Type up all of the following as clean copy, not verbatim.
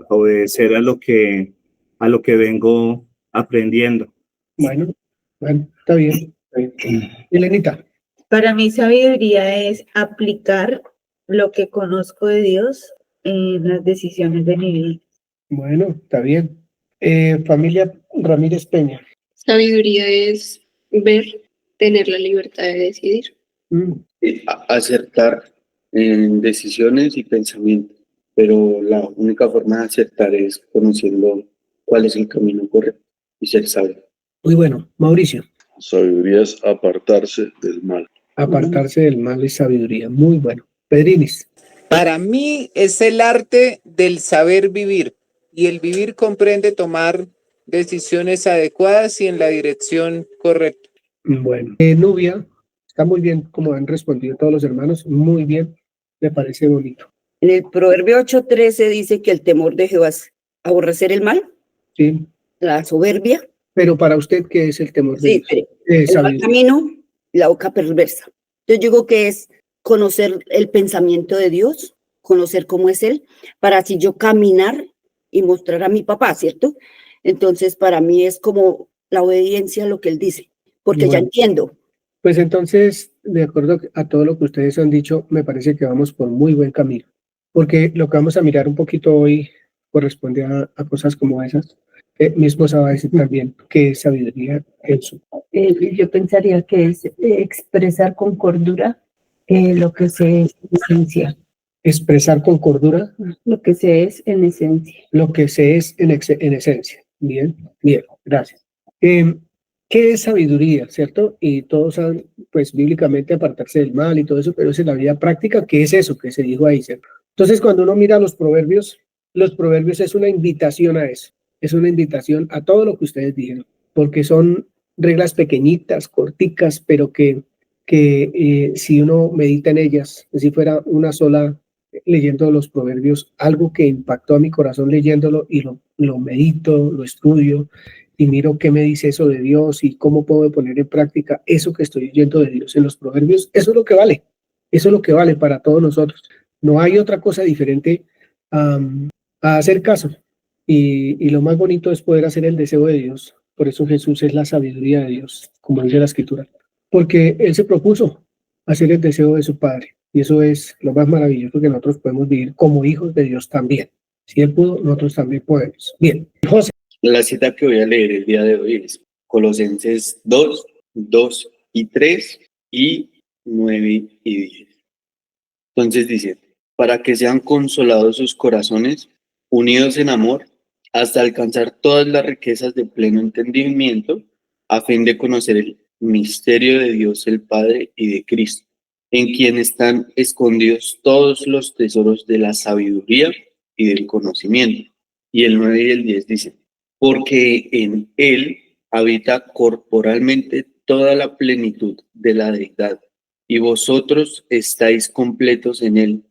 obedecer a lo que vengo aprendiendo. Bueno, está bien. Elenita. Para mí sabiduría es aplicar lo que conozco de Dios en las decisiones de mi vida. Bueno, está bien. Familia Ramírez Peña. Sabiduría es ver, tener la libertad de decidir. Acertar en decisiones y pensamientos, pero la única forma de acertar es conociendo cuál es el camino correcto y ser sabio. Muy bueno. Mauricio. Sabiduría es apartarse del mal. Apartarse del mal es sabiduría. Muy bueno. Pedrinis. Para mí es el arte del saber vivir, y el vivir comprende tomar decisiones adecuadas y en la dirección correcta. Bueno. Nubia. Está muy bien como han respondido todos los hermanos. Muy bien. Me parece bonito. En el Proverbio 8:13 dice que el temor de Jehová es aborrecer el mal, Sí. la soberbia, Pero para usted, ¿qué es el temor de sí, Dios? el mal Sabiduría. camino, la boca perversa. Entonces yo digo que es conocer el pensamiento de Dios, conocer cómo es Él, para así yo caminar y mostrar a mi papá, ¿cierto? Entonces para mí es como la obediencia a lo que Él dice, porque ya Bueno. entiendo. Pues entonces, de acuerdo a todo lo que ustedes han dicho, me parece que vamos por muy buen camino, porque lo que vamos a mirar un poquito hoy corresponde a cosas como esas. Mi esposa va a decir también que es sabiduría en su. Yo pensaría que es expresar con cordura lo que se es en esencia. Expresar con cordura Lo que se es en esencia. lo que se es en esencia. Bien, bien, gracias. ¿Qué es sabiduría, cierto? Y todos saben, pues bíblicamente apartarse del mal y todo eso, pero es en la vida práctica, ¿qué es eso que se dijo ahí, cierto? Entonces, cuando uno mira los proverbios es una invitación a eso, es una invitación a todo lo que ustedes dijeron, porque son reglas pequeñitas, corticas, pero que si uno medita en ellas, si fuera una sola leyendo los proverbios, algo que impactó a mi corazón leyéndolo y lo medito, lo estudio y miro qué me dice eso de Dios y cómo puedo poner en práctica eso que estoy oyendo de Dios en los proverbios, eso es lo que vale, eso es lo que vale para todos nosotros. No hay otra cosa diferente a hacer caso y lo más bonito es poder hacer el deseo de Dios. Por eso Jesús es la sabiduría de Dios, como dice la Escritura, porque Él se propuso hacer el deseo de su Padre. Y eso es lo más maravilloso que nosotros podemos vivir como hijos de Dios también. Si Él pudo, nosotros también podemos. Bien, José. La cita que voy a leer el día de hoy es Colosenses 2, 2 y 3 y 9 y 10. Entonces dice, para que sean consolados sus corazones, unidos en amor, hasta alcanzar todas las riquezas de pleno entendimiento, a fin de conocer el misterio de Dios el Padre y de Cristo, en quien están escondidos todos los tesoros de la sabiduría y del conocimiento. Y el 9 y el 10 dice, porque en Él habita corporalmente toda la plenitud de la deidad, y vosotros estáis completos en Él,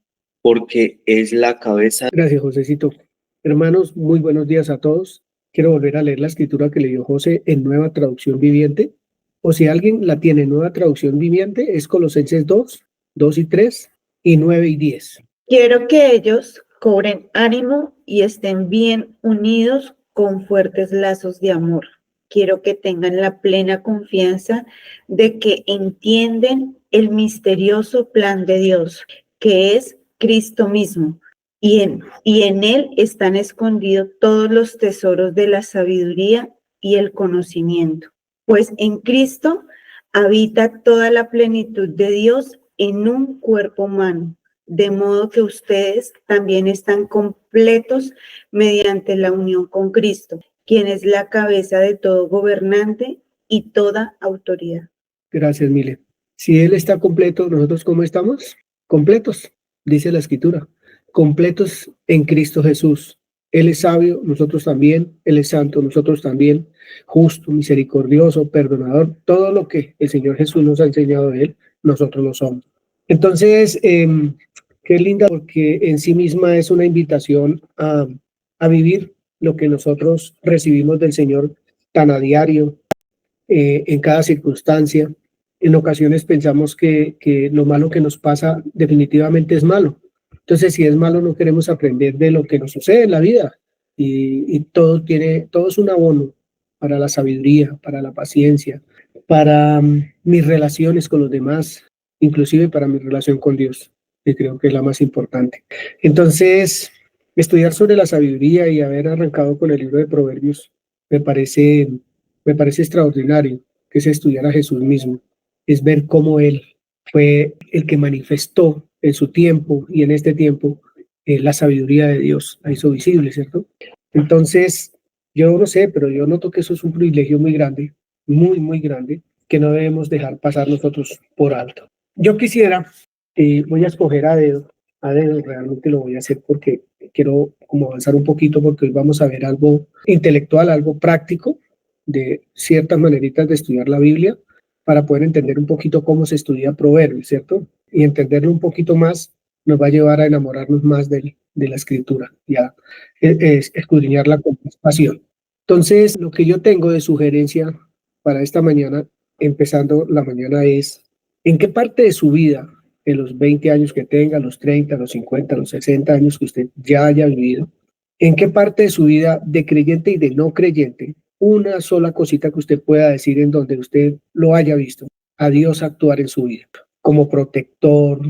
porque es la cabeza. Gracias, Josecito. Hermanos, muy buenos días a todos. Quiero volver a leer la escritura que leyó José en Nueva Traducción Viviente. O si alguien la tiene en Nueva Traducción Viviente, es Colosenses 2, 2 y 3 y 9 y 10. Quiero que ellos cobren ánimo y estén bien unidos con fuertes lazos de amor. Quiero que tengan la plena confianza de que entienden el misterioso plan de Dios, que es Cristo mismo, y en Él están escondidos todos los tesoros de la sabiduría y el conocimiento. Pues en Cristo habita toda la plenitud de Dios en un cuerpo humano, de modo que ustedes también están completos mediante la unión con Cristo, quien es la cabeza de todo gobernante y toda autoridad. Gracias, Mile. Si Él está completo, ¿nosotros cómo estamos? Completos, dice la Escritura. Completos en Cristo Jesús. Él es sabio, nosotros también. Él es santo, nosotros también. Justo, misericordioso, perdonador. Todo lo que el Señor Jesús nos ha enseñado de Él, nosotros lo somos. Entonces, qué linda, porque en sí misma es una invitación a vivir lo que nosotros recibimos del Señor tan a diario, en cada circunstancia. En ocasiones pensamos que lo malo que nos pasa definitivamente es malo, Entonces, si es malo, no queremos aprender de lo que nos sucede en la vida. Y todo es un abono para la sabiduría, para la paciencia, para mis relaciones con los demás, inclusive para mi relación con Dios, que creo que es la más importante. Entonces, estudiar sobre la sabiduría y haber arrancado con el libro de Proverbios me parece extraordinario, que es estudiar a Jesús mismo, es ver cómo Él fue el que manifestó en su tiempo y en este tiempo la sabiduría de Dios, la hizo visible, ¿cierto? Entonces, yo no sé, pero yo noto que eso es un privilegio muy grande, muy, muy grande, que no debemos dejar pasar nosotros por alto. Yo quisiera, voy a escoger a dedo realmente lo voy a hacer porque quiero como avanzar un poquito, porque hoy vamos a ver algo intelectual, algo práctico, de ciertas maneritas de estudiar la Biblia, para poder entender un poquito cómo se estudia Proverbios, ¿cierto? Y entenderlo un poquito más nos va a llevar a enamorarnos más de la escritura y a escudriñarla con más pasión. Entonces, lo que yo tengo de sugerencia para esta mañana, empezando la mañana, es en qué parte de su vida, en los 20 años que tenga, los 30, los 50, los 60 años que usted ya haya vivido, en qué parte de su vida de creyente y de no creyente, una sola cosita que usted pueda decir en donde usted lo haya visto, a Dios actuar en su vida, como protector,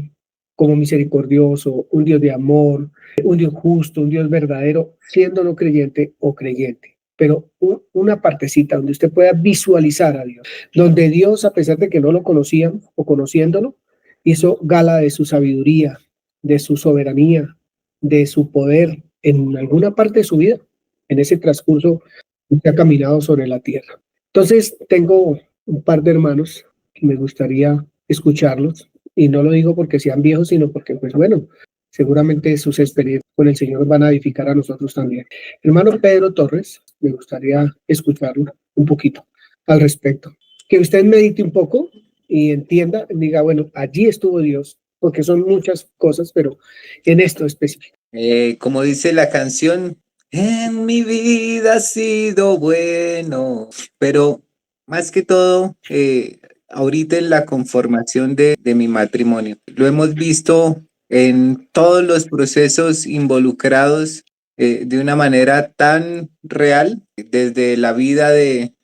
como misericordioso, un Dios de amor, un Dios justo, un Dios verdadero, siendo no creyente o creyente. Pero una partecita donde usted pueda visualizar a Dios, donde Dios, a pesar de que no lo conocían o conociéndolo, hizo gala de su sabiduría, de su soberanía, de su poder en alguna parte de su vida, en ese transcurso que ha caminado sobre la tierra. Entonces, tengo un par de hermanos que me gustaría escucharlos, y no lo digo porque sean viejos, sino porque, pues bueno, seguramente sus experiencias con el Señor van a edificar a nosotros también. Hermano Pedro Torres, me gustaría escucharlo un poquito al respecto. Que usted medite un poco y entienda, diga, bueno, allí estuvo Dios, porque son muchas cosas, pero en esto específico. Como dice la canción, en mi vida ha sido bueno, pero más que todo, ahorita en la conformación de mi matrimonio, lo hemos visto en todos los procesos involucrados de una manera tan real, desde la vida de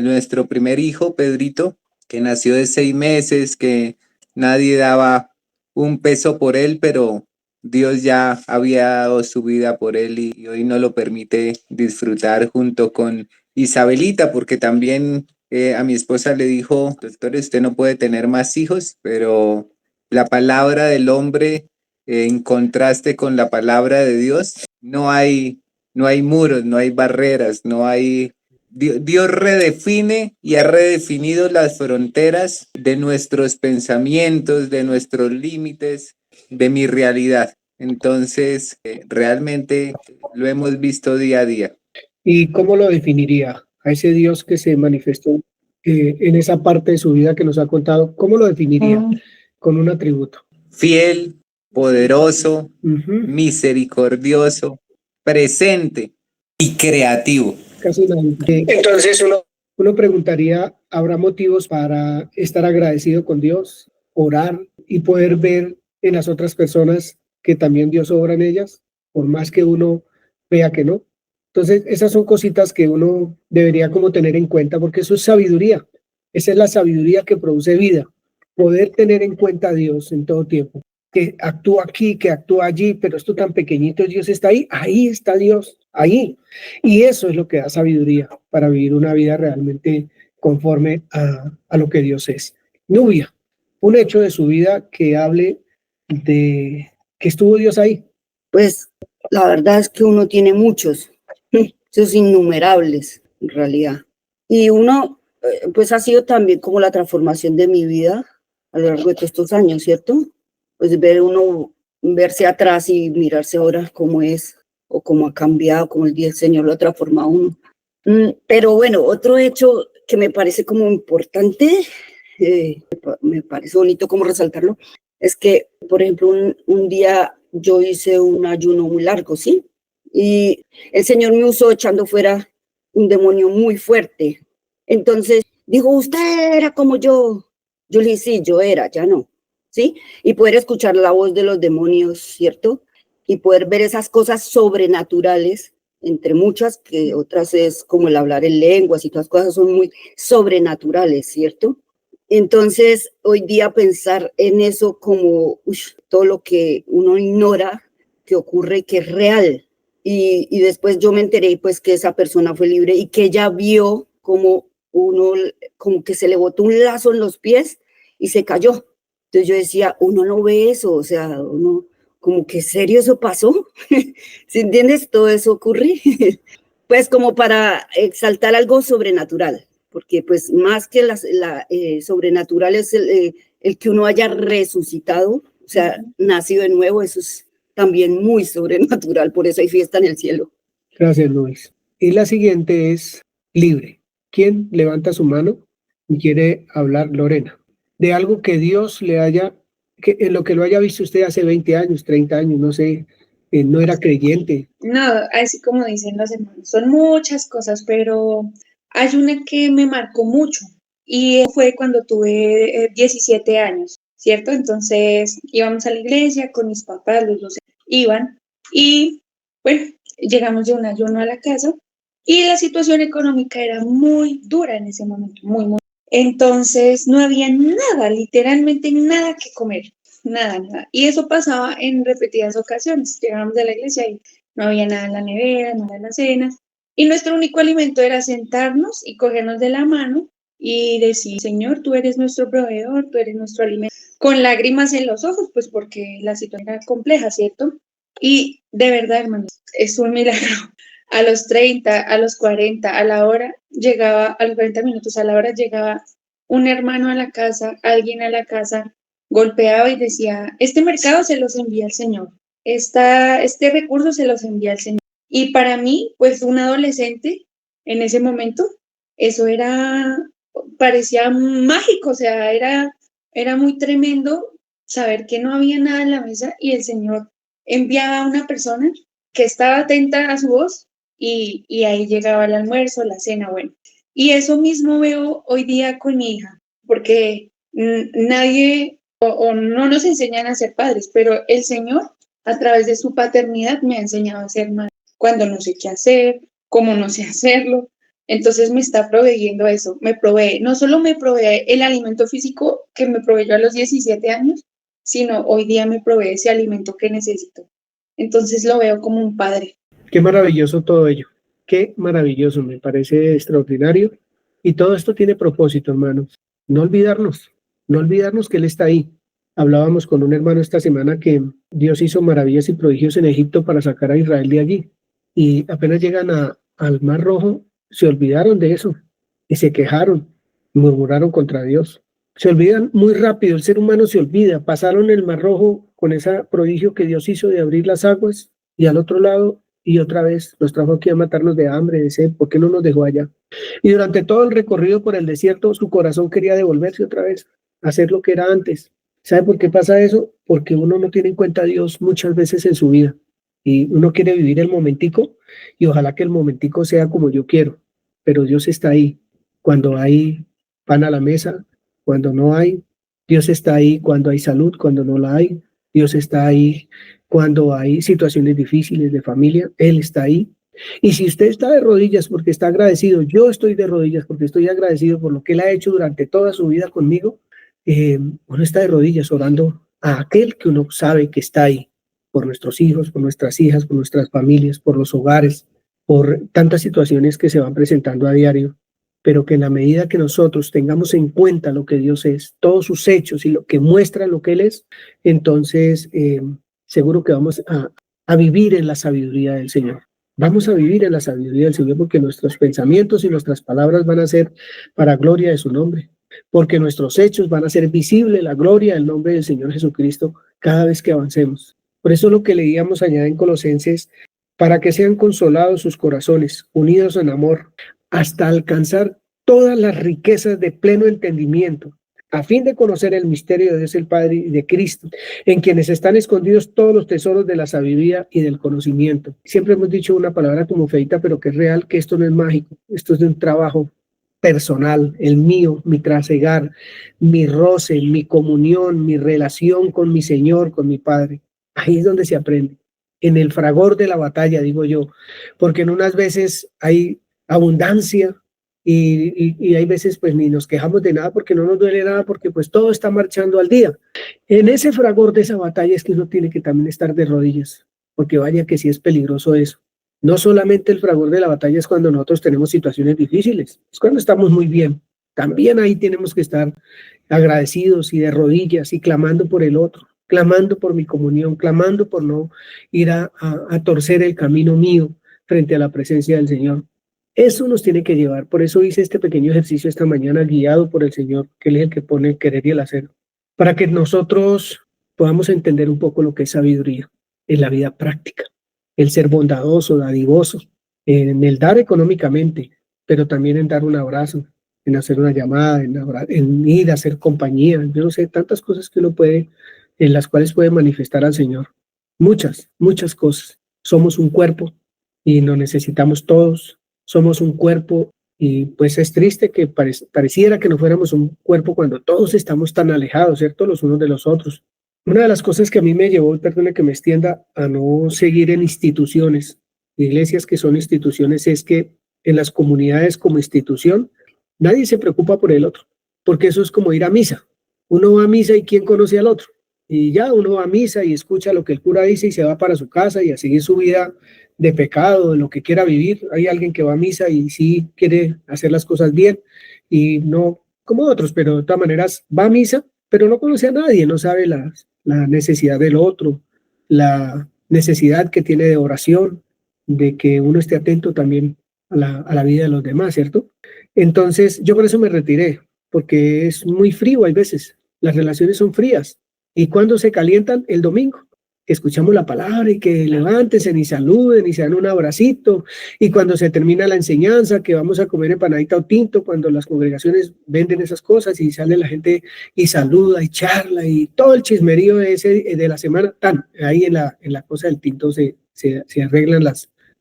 nuestro primer hijo, Pedrito, que nació de 6 meses, que nadie daba un peso por él, pero Dios ya había dado su vida por él y hoy nos lo permite disfrutar junto con Isabelita, porque también a mi esposa le dijo, doctor, usted no puede tener más hijos, pero la palabra del hombre en contraste con la palabra de Dios, no hay muros, no hay barreras, no hay... Dios redefine y ha redefinido las fronteras de nuestros pensamientos, de nuestros límites, de mi realidad. Entonces, realmente lo hemos visto día a día. ¿Y cómo lo definiría a ese Dios que se manifestó en esa parte de su vida que nos ha contado? ¿Cómo lo definiría con un atributo? Fiel, poderoso, misericordioso, presente y creativo. Casi nadie. Entonces uno preguntaría, ¿habrá motivos para estar agradecido con Dios, orar y poder ver en las otras personas que también Dios obra en ellas, por más que uno vea que no? Entonces, esas son cositas que uno debería como tener en cuenta, porque eso es sabiduría. Esa es la sabiduría que produce vida. Poder tener en cuenta a Dios en todo tiempo, que actúa aquí, que actúa allí, pero esto tan pequeñito, Dios está ahí está Dios, ahí. Y eso es lo que da sabiduría para vivir una vida realmente conforme a lo que Dios es. Nubia, un hecho de su vida que hable de que estuvo Dios ahí. Pues la verdad es que uno tiene muchos, esos innumerables en realidad. Y uno, pues ha sido también como la transformación de mi vida a lo largo de todos estos años, ¿cierto? Pues verse atrás y mirarse ahora cómo es o cómo ha cambiado, cómo el día del Señor lo ha transformado a uno. Pero bueno, otro hecho que me parece como importante, me parece bonito como resaltarlo, es que, por ejemplo, un día yo hice un ayuno muy largo, ¿sí? Y el Señor me usó echando fuera un demonio muy fuerte. Entonces dijo, usted era como yo. Yo le dije, sí, yo era, ya no. ¿sí? Y poder escuchar la voz de los demonios, ¿cierto? Y poder ver esas cosas sobrenaturales, entre muchas, que otras es como el hablar en lenguas y todas las cosas son muy sobrenaturales, ¿cierto? Entonces, hoy día pensar en eso como todo lo que uno ignora que ocurre, que es real. Y después yo me enteré pues que esa persona fue libre y que ella vio como como que se le botó un lazo en los pies y se cayó. Entonces yo decía, uno no ve eso, o sea, uno como que serio eso pasó. ¿Sí entiendes? Todo eso ocurre. Pues como para exaltar algo sobrenatural, porque pues más que sobrenatural es el que uno haya resucitado, o sea, nacido de nuevo, eso es también muy sobrenatural, por eso hay fiesta en el cielo. Gracias, Luis. Y la siguiente es libre. ¿Quién levanta su mano y quiere hablar? Lorena. De algo que Dios le haya, que en lo que lo haya visto usted hace 20 años, 30 años, no sé, no era creyente. No, así como dicen los hermanos, son muchas cosas, pero hay una que me marcó mucho y fue cuando tuve 17 años, ¿cierto? Entonces íbamos a la iglesia con mis papás, los dos iban y bueno, llegamos de un ayuno a la casa y la situación económica era muy dura en ese momento, muy, muy. Entonces no había nada, literalmente nada que comer. Nada, nada. Y eso pasaba en repetidas ocasiones. Llegábamos de la iglesia y no había nada en la nevera, nada en la cena. Y nuestro único alimento era sentarnos y cogernos de la mano y decir, Señor, tú eres nuestro proveedor, tú eres nuestro alimento. Con lágrimas en los ojos, pues porque la situación era compleja, ¿cierto? Y de verdad, hermanos, es un milagro. A los 30, a los 40, a la hora, llegaba, a los 40 minutos, a la hora llegaba un hermano a la casa, alguien a la casa, golpeaba y decía, este mercado se los envía el Señor, este recurso se los envía el Señor. Y para mí, pues un adolescente en ese momento, eso parecía mágico, o sea, era muy tremendo saber que no había nada en la mesa y el Señor enviaba a una persona que estaba atenta a su voz y ahí llegaba el almuerzo, la cena, bueno. Y eso mismo veo hoy día con mi hija, porque nadie o no nos enseñan a ser padres, pero el Señor a través de su paternidad me ha enseñado a ser madre. Cuando no sé qué hacer, cómo no sé hacerlo, entonces me está proveyendo eso. No solo me provee el alimento físico que me proveyó a los 17 años, sino hoy día me provee ese alimento que necesito. Entonces lo veo como un padre. Qué maravilloso todo ello. Qué maravilloso, me parece extraordinario. Y todo esto tiene propósito, hermanos. No olvidarnos que Él está ahí. Hablábamos con un hermano esta semana que Dios hizo maravillas y prodigios en Egipto para sacar a Israel de allí. Y apenas llegan al Mar Rojo, se olvidaron de eso y se quejaron, murmuraron contra Dios. Se olvidan muy rápido, el ser humano se olvida. Pasaron el Mar Rojo con ese prodigio que Dios hizo de abrir las aguas y al otro lado, y otra vez nos trajo aquí a matarnos de hambre, de sed. ¿Por qué no nos dejó allá? Y durante todo el recorrido por el desierto, su corazón quería devolverse otra vez, hacer lo que era antes. ¿Sabe por qué pasa eso? Porque uno no tiene en cuenta a Dios muchas veces en su vida. Y uno quiere vivir el momentico, y ojalá que el momentico sea como yo quiero. Pero Dios está ahí cuando hay pan a la mesa, cuando no hay. Dios está ahí cuando hay salud, cuando no la hay. Dios está ahí cuando hay situaciones difíciles de familia. Él está ahí. Y si usted está de rodillas porque está agradecido, yo estoy de rodillas porque estoy agradecido por lo que Él ha hecho durante toda su vida conmigo, uno está de rodillas orando a aquel que uno sabe que está ahí, por nuestros hijos, por nuestras hijas, por nuestras familias, por los hogares, por tantas situaciones que se van presentando a diario, pero que en la medida que nosotros tengamos en cuenta lo que Dios es, todos sus hechos y lo que muestra lo que Él es, entonces seguro que vamos a vivir en la sabiduría del Señor. Vamos a vivir en la sabiduría del Señor porque nuestros pensamientos y nuestras palabras van a ser para gloria de su nombre, porque nuestros hechos van a ser visible la gloria del nombre del Señor Jesucristo cada vez que avancemos. Por eso lo que leíamos allá en Colosenses, para que sean consolados sus corazones, unidos en amor, hasta alcanzar todas las riquezas de pleno entendimiento, a fin de conocer el misterio de Dios el Padre y de Cristo, en quienes están escondidos todos los tesoros de la sabiduría y del conocimiento. Siempre hemos dicho una palabra como feita, pero que es real, que esto no es mágico, esto es de un trabajo personal, el mío, mi trasegar, mi roce, mi comunión, mi relación con mi Señor, con mi Padre. Ahí es donde se aprende, en el fragor de la batalla, digo yo, porque en unas veces hay abundancia y hay veces pues ni nos quejamos de nada porque no nos duele nada, porque pues todo está marchando al día. En ese fragor de esa batalla es que uno tiene que también estar de rodillas, porque vaya que sí es peligroso eso. No solamente el fragor de la batalla es cuando nosotros tenemos situaciones difíciles, es cuando estamos muy bien. También ahí tenemos que estar agradecidos y de rodillas y clamando por el otro, clamando por mi comunión, clamando por no ir a torcer el camino mío frente a la presencia del Señor. Eso nos tiene que llevar. Por eso hice este pequeño ejercicio esta mañana, guiado por el Señor, que Él es el que pone el querer y el hacer, para que nosotros podamos entender un poco lo que es sabiduría en la vida práctica. El ser bondadoso, dadivoso, en el dar económicamente, pero también en dar un abrazo, en hacer una llamada, en ir a hacer compañía. Yo no sé, tantas cosas que uno puede, en las cuales puede manifestar al Señor. Muchas, muchas cosas. Somos un cuerpo y nos necesitamos todos. Somos un cuerpo y pues es triste que pareciera que no fuéramos un cuerpo cuando todos estamos tan alejados, ¿cierto? Los unos de los otros. Una de las cosas que a mí me llevó, perdone que me extienda, a no seguir en instituciones, iglesias que son instituciones, es que en las comunidades como institución, nadie se preocupa por el otro, porque eso es como ir a misa. Uno va a misa y ¿quién conoce al otro? Y ya uno va a misa y escucha lo que el cura dice y se va para su casa y a seguir su vida de pecado, de lo que quiera vivir. Hay alguien que va a misa y sí quiere hacer las cosas bien y no como otros, pero de todas maneras va a misa, pero no conoce a nadie, no sabe la necesidad del otro, la necesidad que tiene de oración, de que uno esté atento también a la vida de los demás, ¿cierto? Entonces, yo por eso me retiré, porque es muy frío hay veces, las relaciones son frías. ¿Y cuando se calientan? El domingo. Escuchamos la palabra y que levántense y saluden y se dan un abracito. Y cuando se termina la enseñanza, que vamos a comer empanadita o tinto, cuando las congregaciones venden esas cosas y sale la gente y saluda y charla y todo el chismerío de la semana, ahí en la cosa del tinto se arreglan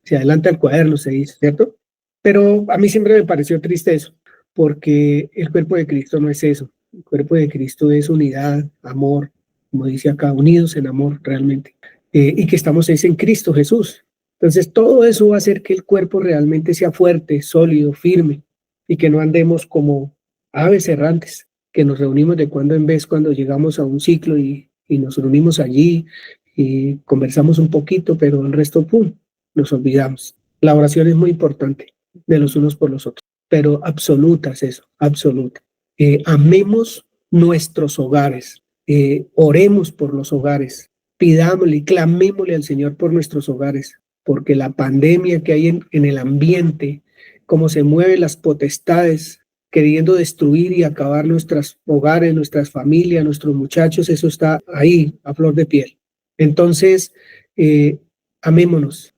se adelanta el cuaderno, se dice, ¿cierto? Pero a mí siempre me pareció triste eso, porque el cuerpo de Cristo no es eso. El cuerpo de Cristo es unidad, amor, como dice acá, unidos en amor realmente, y que estamos en Cristo Jesús. Entonces todo eso va a hacer que el cuerpo realmente sea fuerte, sólido, firme, y que no andemos como aves errantes, que nos reunimos de cuando en vez cuando llegamos a un ciclo y nos reunimos allí y conversamos un poquito, pero el resto, ¡pum!, nos olvidamos. La oración es muy importante de los unos por los otros, pero absoluta es eso, absoluta. Amemos nuestros hogares. Oremos por los hogares, pidámosle y clamémosle al Señor por nuestros hogares, porque la pandemia que hay en el ambiente, cómo se mueven las potestades queriendo destruir y acabar nuestros hogares, nuestras familias, nuestros muchachos, eso está ahí a flor de piel. Entonces, amémonos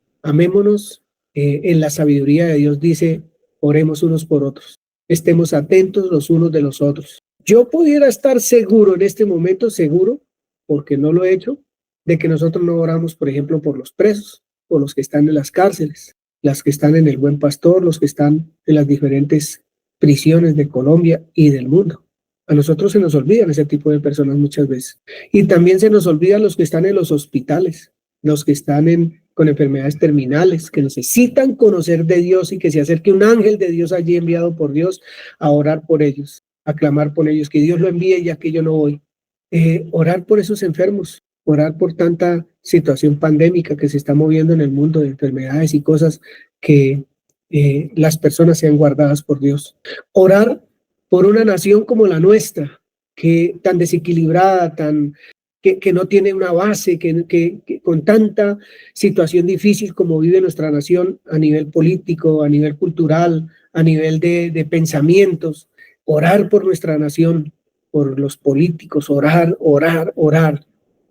en la sabiduría de Dios dice, oremos unos por otros, estemos atentos los unos de los otros. Yo pudiera estar seguro en este momento, seguro, porque no lo he hecho, de que nosotros no oramos, por ejemplo, por los presos, por los que están en las cárceles, las que están en el Buen Pastor, los que están en las diferentes prisiones de Colombia y del mundo. A nosotros se nos olvidan ese tipo de personas muchas veces. Y también se nos olvidan los que están en los hospitales, los que están con enfermedades terminales, que necesitan conocer de Dios y que se acerque un ángel de Dios allí enviado por Dios a orar por ellos, a clamar por ellos, que Dios lo envíe ya que yo no voy. Orar por esos enfermos, orar por tanta situación pandémica que se está moviendo en el mundo de enfermedades y cosas que las personas sean guardadas por Dios. Orar por una nación como la nuestra, que tan desequilibrada, que no tiene una base, que con tanta situación difícil como vive nuestra nación a nivel político, a nivel cultural, a nivel de pensamientos. Orar por nuestra nación, por los políticos, orar,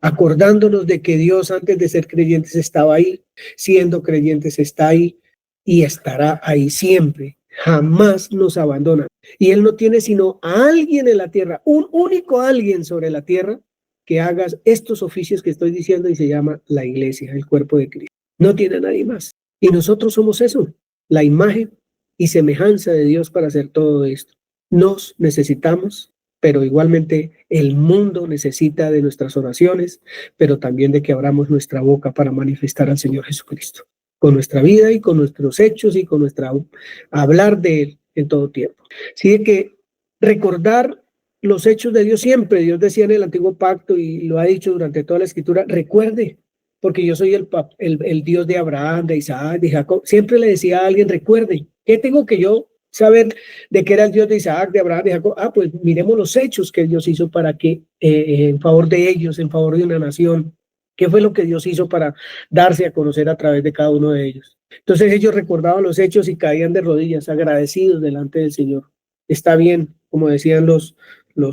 acordándonos de que Dios antes de ser creyentes estaba ahí, siendo creyentes está ahí y estará ahí siempre, jamás nos abandona. Y Él no tiene sino a alguien en la tierra, un único alguien sobre la tierra que haga estos oficios que estoy diciendo y se llama la iglesia, el cuerpo de Cristo. No tiene a nadie más. Y nosotros somos eso, la imagen y semejanza de Dios para hacer todo esto. Nos necesitamos, pero igualmente el mundo necesita de nuestras oraciones, pero también de que abramos nuestra boca para manifestar al Señor Jesucristo, con nuestra vida y con nuestros hechos y con nuestra hablar de Él en todo tiempo. Así de que recordar los hechos de Dios siempre. Dios decía en el antiguo pacto y lo ha dicho durante toda la escritura, recuerde, porque yo soy el Dios de Abraham, de Isaac, de Jacob. Siempre le decía a alguien, recuerde, ¿qué tengo que yo saber de que era el Dios de Isaac, de Abraham, de Jacob? Pues miremos los hechos que Dios hizo para que, en favor de ellos, en favor de una nación, ¿qué fue lo que Dios hizo para darse a conocer a través de cada uno de ellos? Entonces ellos recordaban los hechos y caían de rodillas, agradecidos delante del Señor. Está bien, como decían los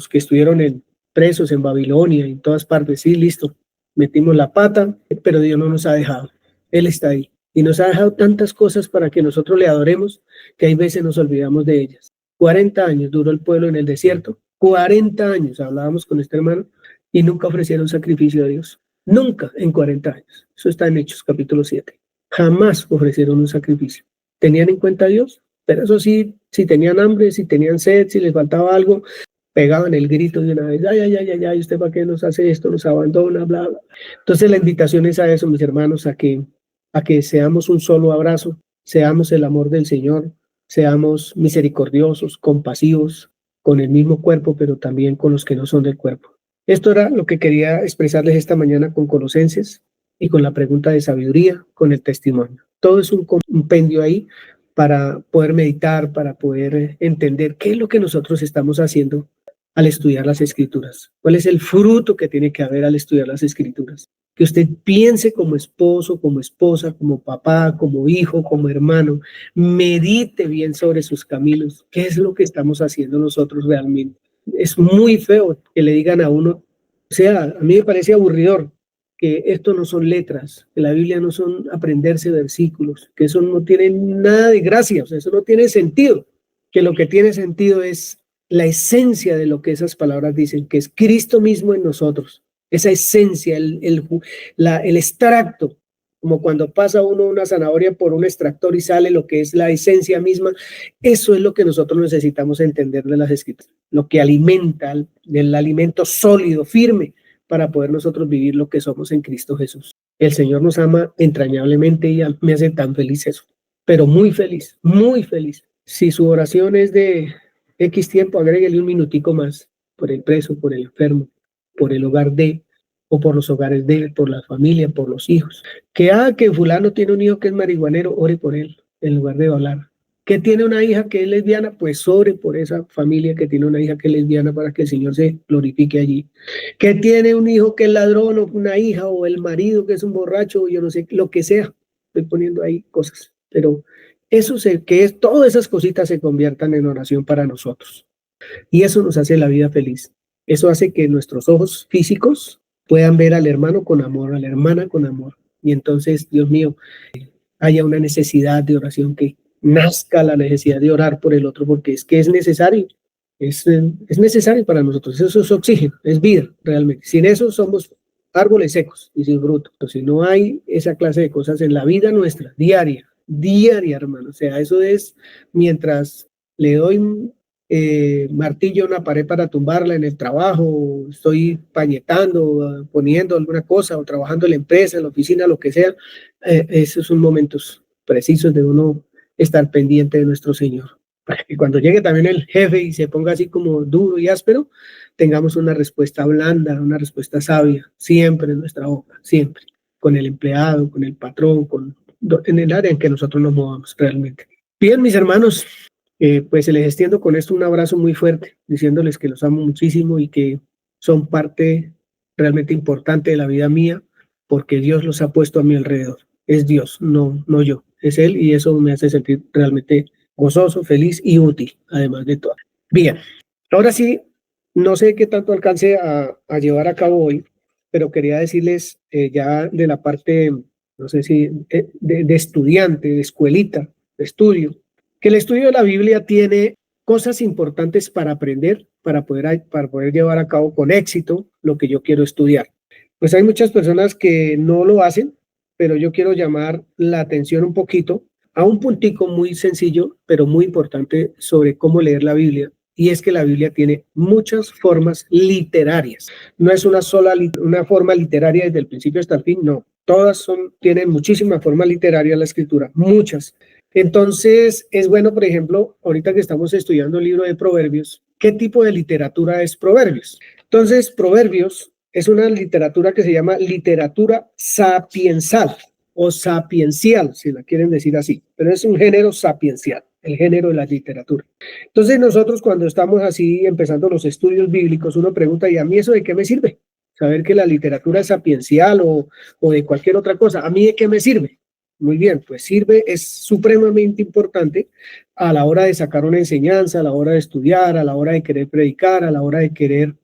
que estuvieron presos en Babilonia y en todas partes, sí, listo, metimos la pata, pero Dios no nos ha dejado, Él está ahí y nos ha dejado tantas cosas para que nosotros le adoremos que hay veces nos olvidamos de ellas. 40 años duró el pueblo en el desierto, 40 años, hablábamos con este hermano, y nunca ofrecieron sacrificio a Dios, nunca en 40 años, eso está en Hechos capítulo 7, jamás ofrecieron un sacrificio. ¿Tenían en cuenta a Dios? Pero eso sí, si tenían hambre, si tenían sed, si les faltaba algo, pegaban el grito de una vez, ay, ¿usted para qué nos hace esto? Nos abandona, bla, bla. Entonces la invitación es a eso, mis hermanos, a que seamos un solo abrazo, seamos el amor del Señor, seamos misericordiosos, compasivos, con el mismo cuerpo, pero también con los que no son del cuerpo. Esto era lo que quería expresarles esta mañana con Colosenses y con la pregunta de sabiduría, con el testimonio. Todo es un compendio ahí para poder meditar, para poder entender qué es lo que nosotros estamos haciendo al estudiar las Escrituras. ¿Cuál es el fruto que tiene que haber al estudiar las Escrituras? Que usted piense como esposo, como esposa, como papá, como hijo, como hermano, medite bien sobre sus caminos. ¿Qué es lo que estamos haciendo nosotros realmente? Es muy feo que le digan a uno, o sea, a mí me parece aburridor que esto no son letras, que la Biblia no son aprenderse versículos, que eso no tiene nada de gracia, o sea, eso no tiene sentido, que lo que tiene sentido es la esencia de lo que esas palabras dicen, que es Cristo mismo en nosotros, esa esencia, el extracto, como cuando pasa uno una zanahoria por un extractor y sale lo que es la esencia misma, eso es lo que nosotros necesitamos entender de las Escrituras, lo que alimenta, el alimento sólido, firme, para poder nosotros vivir lo que somos en Cristo Jesús. El Señor nos ama entrañablemente y me hace tan feliz eso, pero muy feliz, muy feliz. Si su oración es de X tiempo, agréguele un minutico más por el preso, por el enfermo, por el hogar de, o por los hogares de, por la familia, por los hijos. Que fulano tiene un hijo que es marihuanero, ore por él, en lugar de hablar. Que tiene una hija que es lesbiana, pues ore por esa familia que tiene una hija que es lesbiana para que el Señor se glorifique allí. Que tiene un hijo que es ladrón o una hija o el marido que es un borracho, yo no sé, lo que sea. Estoy poniendo ahí cosas, pero todas esas cositas se conviertan en oración para nosotros. Y eso nos hace la vida feliz. Eso hace que nuestros ojos físicos puedan ver al hermano con amor, a la hermana con amor. Y entonces, Dios mío, haya una necesidad de oración, que nazca la necesidad de orar por el otro, porque es que es necesario. Es necesario para nosotros. Eso es oxígeno, es vida realmente. Sin eso somos árboles secos y sin fruto. Si no hay esa clase de cosas en la vida nuestra, diaria, hermano. O sea, eso es mientras le doy martillo a una pared para tumbarla en el trabajo, estoy pañetando, poniendo alguna cosa o trabajando en la empresa, en la oficina, lo que sea. Esos son momentos precisos de uno estar pendiente de nuestro Señor, para que cuando llegue también el jefe y se ponga así como duro y áspero, tengamos una respuesta blanda, una respuesta sabia, siempre en nuestra boca, siempre, con el empleado, con el patrón, en el área en que nosotros nos movamos realmente. Bien, mis hermanos, pues les extiendo con esto un abrazo muy fuerte, diciéndoles que los amo muchísimo y que son parte realmente importante de la vida mía, porque Dios los ha puesto a mi alrededor. Es Dios, no yo, es Él, y eso me hace sentir realmente gozoso, feliz y útil, además de todo. Bien, ahora sí, no sé qué tanto alcance a llevar a cabo hoy, pero quería decirles ya de la parte, no sé si de estudiante, de escuelita, de estudio, que el estudio de la Biblia tiene cosas importantes para aprender, para poder llevar a cabo con éxito lo que yo quiero estudiar. Pues hay muchas personas que no lo hacen, pero yo quiero llamar la atención un poquito a un puntico muy sencillo, pero muy importante sobre cómo leer la Biblia. Y es que la Biblia tiene muchas formas literarias. No es una sola una forma literaria desde el principio hasta el fin, no. Todas tienen muchísimas formas literarias la escritura, muchas. Entonces, es bueno, por ejemplo, ahorita que estamos estudiando el libro de Proverbios, ¿qué tipo de literatura es Proverbios? Entonces, Proverbios es una literatura que se llama literatura sapiensal o sapiencial, si la quieren decir así, pero es un género sapiencial, el género de la literatura. Entonces nosotros cuando estamos así empezando los estudios bíblicos, uno pregunta, ¿y a mí eso de qué me sirve? Saber que la literatura es sapiencial o de cualquier otra cosa, ¿a mí de qué me sirve? Muy bien, pues sirve, es supremamente importante a la hora de sacar una enseñanza, a la hora de estudiar, a la hora de querer predicar, a la hora de querer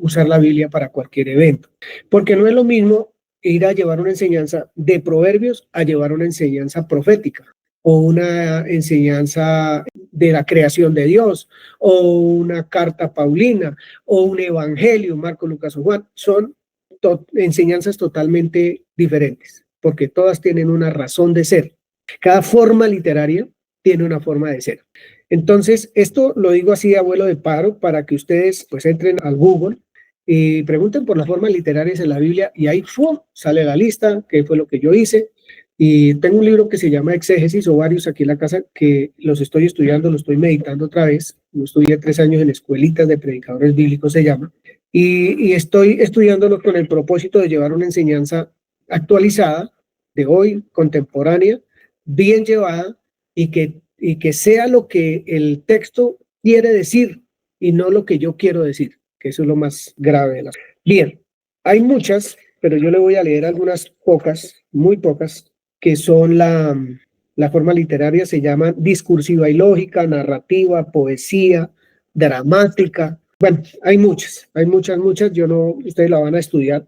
usar la Biblia para cualquier evento. Porque no es lo mismo ir a llevar una enseñanza de Proverbios a llevar una enseñanza profética o una enseñanza de la creación de Dios o una carta paulina o un evangelio, Marcos, Lucas o Juan. Son enseñanzas totalmente diferentes porque todas tienen una razón de ser. Cada forma literaria tiene una forma de ser. Entonces, esto lo digo así a vuelo de paro para que ustedes pues entren al Google y pregunten por las formas literarias en la Biblia y ahí sale la lista, que fue lo que yo hice. Y tengo un libro que se llama Exégesis o varios aquí en la casa que los estoy estudiando, lo estoy meditando otra vez. Yo estudié 3 años en escuelitas de predicadores bíblicos, se llama, y estoy estudiándolo con el propósito de llevar una enseñanza actualizada, de hoy, contemporánea, bien llevada y que sea lo que el texto quiere decir y no lo que yo quiero decir, que eso es lo más grave de las cosas. Bien, hay muchas, pero yo le voy a leer algunas pocas, muy pocas, que son la forma literaria, se llama discursiva y lógica, narrativa, poesía, dramática. Bueno, hay muchas, yo no, ustedes la van a estudiar,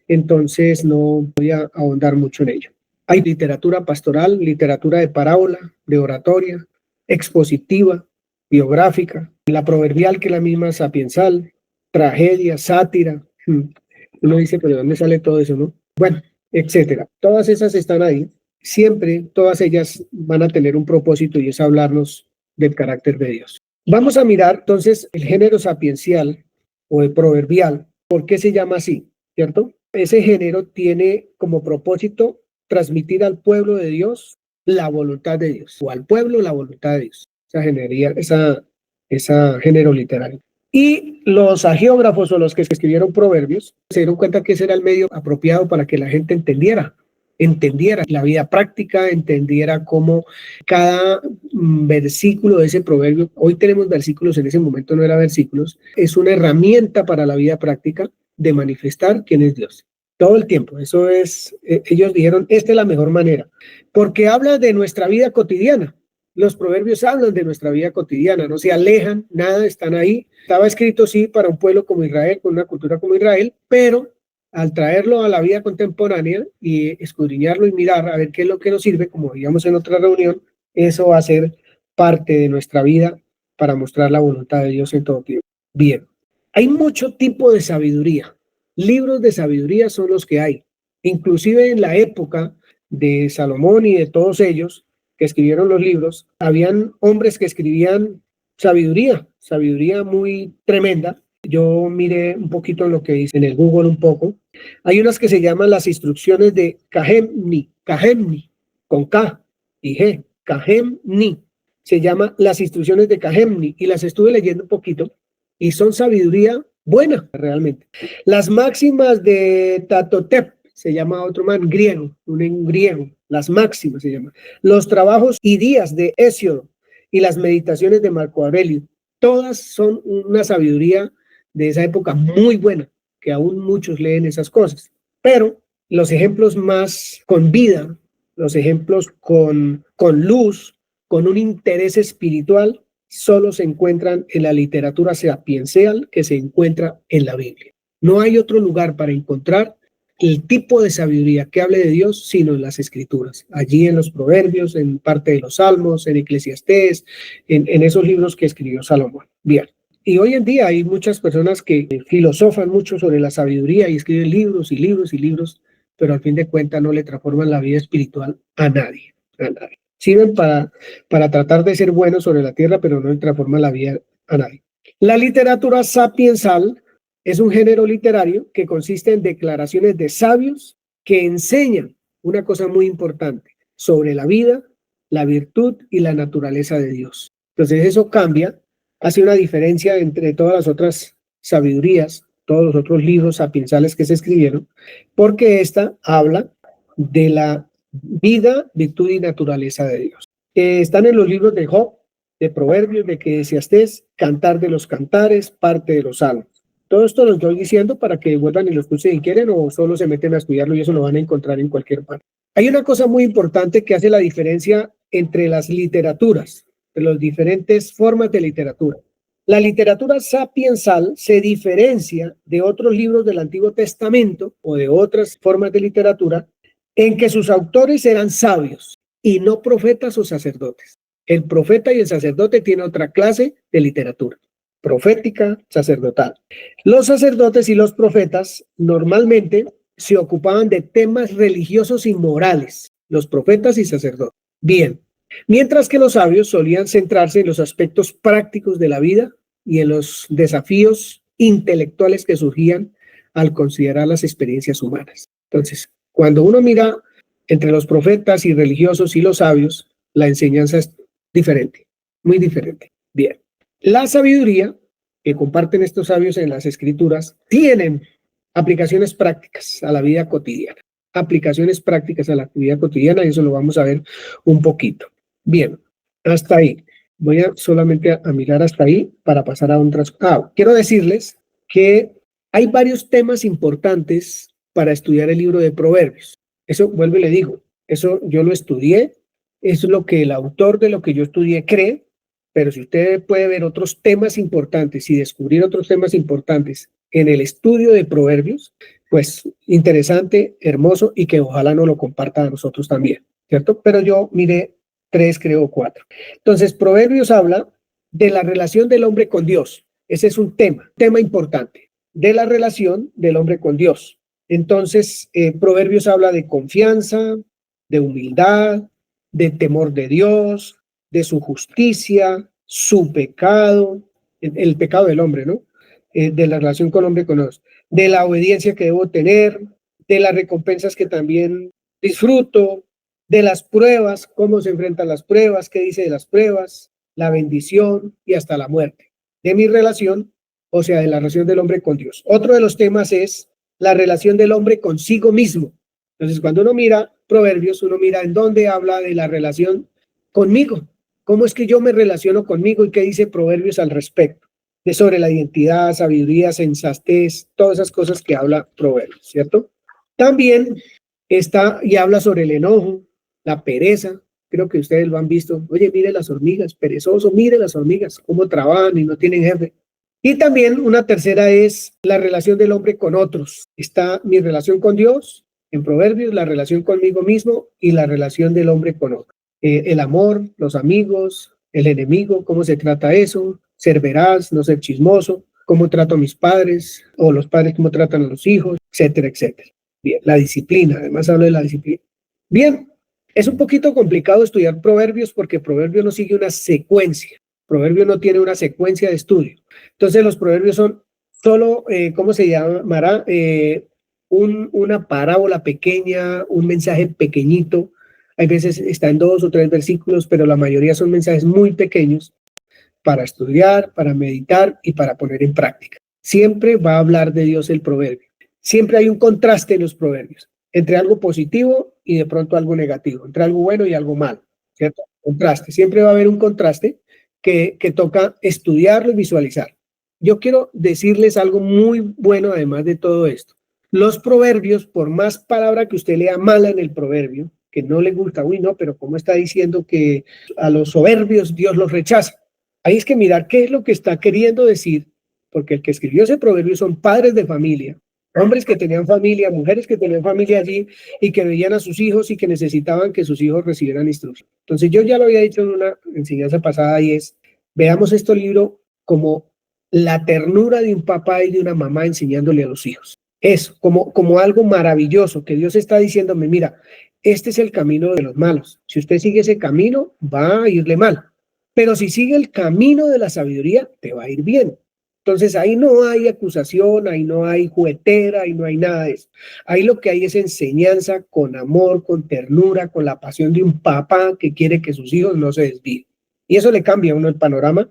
entonces no voy a ahondar mucho en ello. Hay literatura pastoral, literatura de parábola, de oratoria, expositiva, biográfica, la proverbial, que es la misma sapiensal, tragedia, sátira. Uno dice, pero ¿de dónde sale todo eso, no? Bueno, etcétera. Todas esas están ahí. Siempre, todas ellas van a tener un propósito y es hablarnos del carácter de Dios. Vamos a mirar entonces el género sapiencial o el proverbial. ¿Por qué se llama así? ¿Cierto? Ese género tiene como propósito transmitir al pueblo de Dios la voluntad de Dios, o al pueblo la voluntad de Dios. Esa género literario. Y los agiógrafos o los que escribieron proverbios se dieron cuenta que ese era el medio apropiado para que la gente entendiera la vida práctica, entendiera cómo cada versículo de ese proverbio, hoy tenemos versículos, en ese momento no era versículos, es una herramienta para la vida práctica de manifestar quién es Dios. Todo el tiempo, eso es, ellos dijeron, esta es la mejor manera, porque habla de nuestra vida cotidiana. Los proverbios hablan de nuestra vida cotidiana, no se alejan, nada, están ahí. Estaba escrito, sí, para un pueblo como Israel, con una cultura como Israel, pero al traerlo a la vida contemporánea y escudriñarlo y mirar a ver qué es lo que nos sirve, como veíamos en otra reunión, eso va a ser parte de nuestra vida para mostrar la voluntad de Dios en todo tiempo. Bien, hay mucho tipo de sabiduría. Libros de sabiduría son los que hay. Inclusive en la época de Salomón y de todos ellos que escribieron los libros, habían hombres que escribían sabiduría muy tremenda. Yo miré un poquito lo que dice en el Google un poco. Hay unas que se llaman las instrucciones de Cahemni, con K y G, Cahemni. Se llama las instrucciones de Cahemni y las estuve leyendo un poquito y son sabiduría buena realmente. Las máximas de Tatotep, se llama otro man griego, un griego, las máximas se llaman. Los trabajos y días de Hesíodo y las meditaciones de Marco Aurelio, todas son una sabiduría de esa época muy buena, que aún muchos leen esas cosas. Pero los ejemplos más con vida, los ejemplos con luz, con un interés espiritual, solo se encuentran en la literatura sapiencial que se encuentra en la Biblia. No hay otro lugar para encontrar el tipo de sabiduría que hable de Dios, sino en las Escrituras. Allí en los Proverbios, en parte de los Salmos, en Eclesiastés, en esos libros que escribió Salomón. Bien. Y hoy en día hay muchas personas que filosofan mucho sobre la sabiduría y escriben libros y libros y libros, pero al fin de cuentas no le transforman la vida espiritual a nadie. Sirven para tratar de ser buenos sobre la tierra, pero no transforman la vida a nadie. La literatura sapiensal es un género literario que consiste en declaraciones de sabios que enseñan una cosa muy importante sobre la vida, la virtud y la naturaleza de Dios. Entonces eso cambia, hace una diferencia entre todas las otras sabidurías, todos los otros libros sapiensales que se escribieron, porque esta habla de la vida, virtud y naturaleza de Dios. Están en los libros de Job, de Proverbios, de Eclesiastés, Cantar de los Cantares, parte de los Salmos. Todo esto lo estoy diciendo para que vuelvan y lo escuchen si quieren o solo se meten a estudiarlo y eso lo van a encontrar en cualquier parte. Hay una cosa muy importante que hace la diferencia entre las literaturas, de las diferentes formas de literatura. La literatura sapiensal se diferencia de otros libros del Antiguo Testamento o de otras formas de literatura en que sus autores eran sabios y no profetas o sacerdotes. El profeta y el sacerdote tienen otra clase de literatura, profética, sacerdotal. Los sacerdotes y los profetas normalmente se ocupaban de temas religiosos y morales, los profetas y sacerdotes. Bien, mientras que los sabios solían centrarse en los aspectos prácticos de la vida y en los desafíos intelectuales que surgían al considerar las experiencias humanas. Entonces, cuando uno mira entre los profetas y religiosos y los sabios, la enseñanza es diferente, muy diferente. Bien, la sabiduría que comparten estos sabios en las escrituras tienen aplicaciones prácticas a la vida cotidiana. Aplicaciones prácticas a la vida cotidiana y eso lo vamos a ver un poquito. Bien, hasta ahí. Voy solamente a mirar hasta ahí para pasar a otras. Quiero decirles que hay varios temas importantes para estudiar el libro de Proverbios. Eso, vuelvo y le digo, eso yo lo estudié, eso es lo que el autor de lo que yo estudié cree, pero si usted puede ver otros temas importantes y descubrir otros temas importantes en el estudio de Proverbios, pues interesante, hermoso y que ojalá nos lo comparta a nosotros también, ¿cierto? Pero yo miré 3, creo 4. Entonces, Proverbios habla de la relación del hombre con Dios. Ese es un tema importante, de la relación del hombre con Dios. Entonces, Proverbios habla de confianza, de humildad, de temor de Dios, de su justicia, su pecado, el pecado del hombre, ¿no? De la relación con hombre con Dios, de la obediencia que debo tener, de las recompensas que también disfruto, de las pruebas, cómo se enfrentan las pruebas, qué dice de las pruebas, la bendición y hasta la muerte, de mi relación, o sea, de la relación del hombre con Dios. Otro de los temas es la relación del hombre consigo mismo. Entonces, cuando uno mira Proverbios, uno mira en dónde habla de la relación conmigo, cómo es que yo me relaciono conmigo y qué dice Proverbios al respecto, de sobre la identidad, sabiduría, sensatez, todas esas cosas que habla Proverbios, ¿cierto? También está y habla sobre el enojo, la pereza, creo que ustedes lo han visto. Oye, mire las hormigas, perezoso, mire las hormigas, cómo trabajan y no tienen jefe. Y también una tercera es la relación del hombre con otros. Está mi relación con Dios, en Proverbios, la relación conmigo mismo y la relación del hombre con otros. El amor, los amigos, el enemigo, cómo se trata eso, ser veraz, no ser chismoso, cómo trato a mis padres o los padres cómo tratan a los hijos, etcétera, etcétera. Bien, la disciplina, además hablo de la disciplina. Bien. Es un poquito complicado estudiar Proverbios porque Proverbios no sigue una secuencia. Proverbios no tiene una secuencia de estudio. Entonces los Proverbios son solo, ¿cómo se llamará? Una parábola pequeña, un mensaje pequeñito. Hay veces está en 2 o 3 versículos, pero la mayoría son mensajes muy pequeños para estudiar, para meditar y para poner en práctica. Siempre va a hablar de Dios el proverbio. Siempre hay un contraste en los proverbios, entre algo positivo y de pronto algo negativo, entre algo bueno y algo malo, ¿cierto? Contraste, siempre va a haber un contraste que toca estudiarlo y visualizar. Yo quiero decirles algo muy bueno además de todo esto. Los proverbios, por más palabra que usted lea mala en el proverbio, que no le gusta, uy, no, pero ¿cómo está diciendo que a los soberbios Dios los rechaza? Ahí es que mirar qué es lo que está queriendo decir, porque el que escribió ese proverbio son padres de familia, hombres que tenían familia, mujeres que tenían familia allí y que veían a sus hijos y que necesitaban que sus hijos recibieran instrucción. Entonces yo ya lo había dicho en una enseñanza pasada y es, veamos este libro como la ternura de un papá y de una mamá enseñándole a los hijos. Eso, como algo maravilloso que Dios está diciéndome, mira, este es el camino de los malos. Si usted sigue ese camino, va a irle mal. Pero si sigue el camino de la sabiduría, te va a ir bien. Entonces ahí no hay acusación, ahí no hay juguetera, ahí no hay nada de eso. Ahí lo que hay es enseñanza con amor, con ternura, con la pasión de un papá que quiere que sus hijos no se desvíen. Y eso le cambia a uno el panorama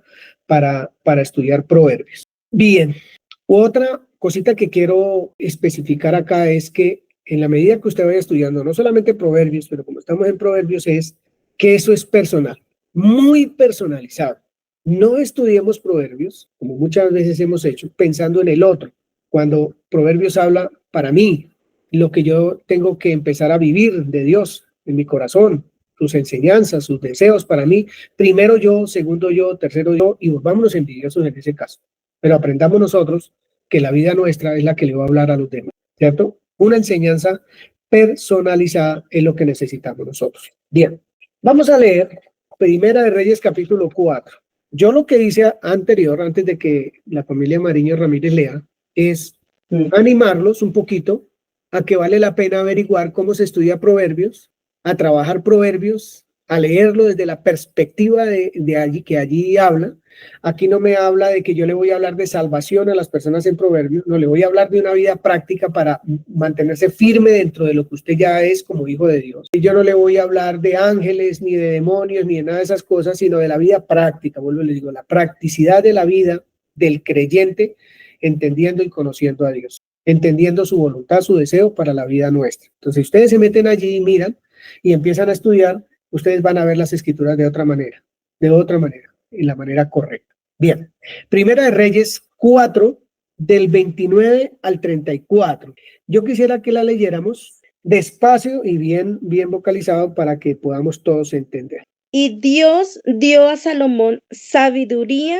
para estudiar proverbios. Bien, otra cosita que quiero especificar acá es que en la medida que usted vaya estudiando, no solamente proverbios, pero como estamos en proverbios, es que eso es personal, muy personalizado. No estudiemos proverbios, como muchas veces hemos hecho, pensando en el otro. Cuando proverbios habla para mí, lo que yo tengo que empezar a vivir de Dios en mi corazón, sus enseñanzas, sus deseos para mí, primero yo, segundo yo, tercero yo, y volvámonos envidiosos en ese caso. Pero aprendamos nosotros que la vida nuestra es la que le va a hablar a los demás, ¿cierto? Una enseñanza personalizada es lo que necesitamos nosotros. Bien, vamos a leer Primera de Reyes capítulo 4. Yo lo que hice anterior, antes de que la familia Mariño Ramírez lea, es animarlos un poquito a que vale la pena averiguar cómo se estudia proverbios, a trabajar proverbios, a leerlo desde la perspectiva de allí que allí habla. Aquí no me habla de que yo le voy a hablar de salvación a las personas en proverbios, no, le voy a hablar de una vida práctica para mantenerse firme dentro de lo que usted ya es como hijo de Dios. Y yo no le voy a hablar de ángeles, ni de demonios, ni de nada de esas cosas, sino de la vida práctica. Vuelvo y les digo, la practicidad de la vida del creyente, entendiendo y conociendo a Dios, entendiendo su voluntad, su deseo para la vida nuestra. Entonces, si ustedes se meten allí y miran y empiezan a estudiar, ustedes van a ver las escrituras de otra manera, en la manera correcta. Bien, Primera de Reyes 4, del 29 al 34. Yo quisiera que la leyéramos despacio y bien vocalizado para que podamos todos entender. Y Dios dio a Salomón sabiduría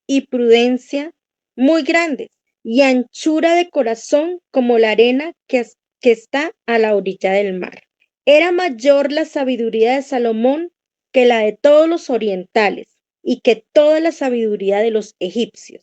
y prudencia muy grandes y anchura de corazón como la arena que está a la orilla del mar. Era mayor la sabiduría de Salomón que la de todos los orientales y que toda la sabiduría de los egipcios.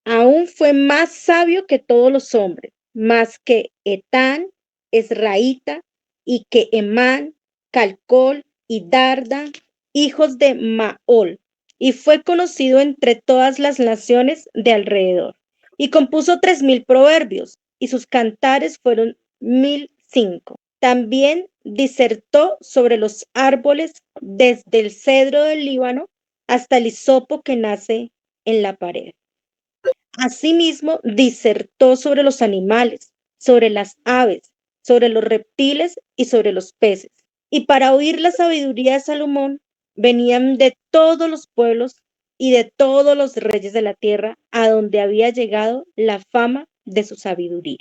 Aún fue más sabio que todos los hombres, más que Etán, Esraíta, y que Emán, Calcol y Darda, hijos de Maol, y fue conocido entre todas las naciones de alrededor. Y compuso 3000 proverbios, y sus cantares fueron 1005. También disertó sobre los árboles desde el cedro del Líbano hasta el hisopo que nace en la pared. Asimismo, disertó sobre los animales, sobre las aves, sobre los reptiles y sobre los peces. Y para oír la sabiduría de Salomón, venían de todos los pueblos y de todos los reyes de la tierra, a donde había llegado la fama de su sabiduría.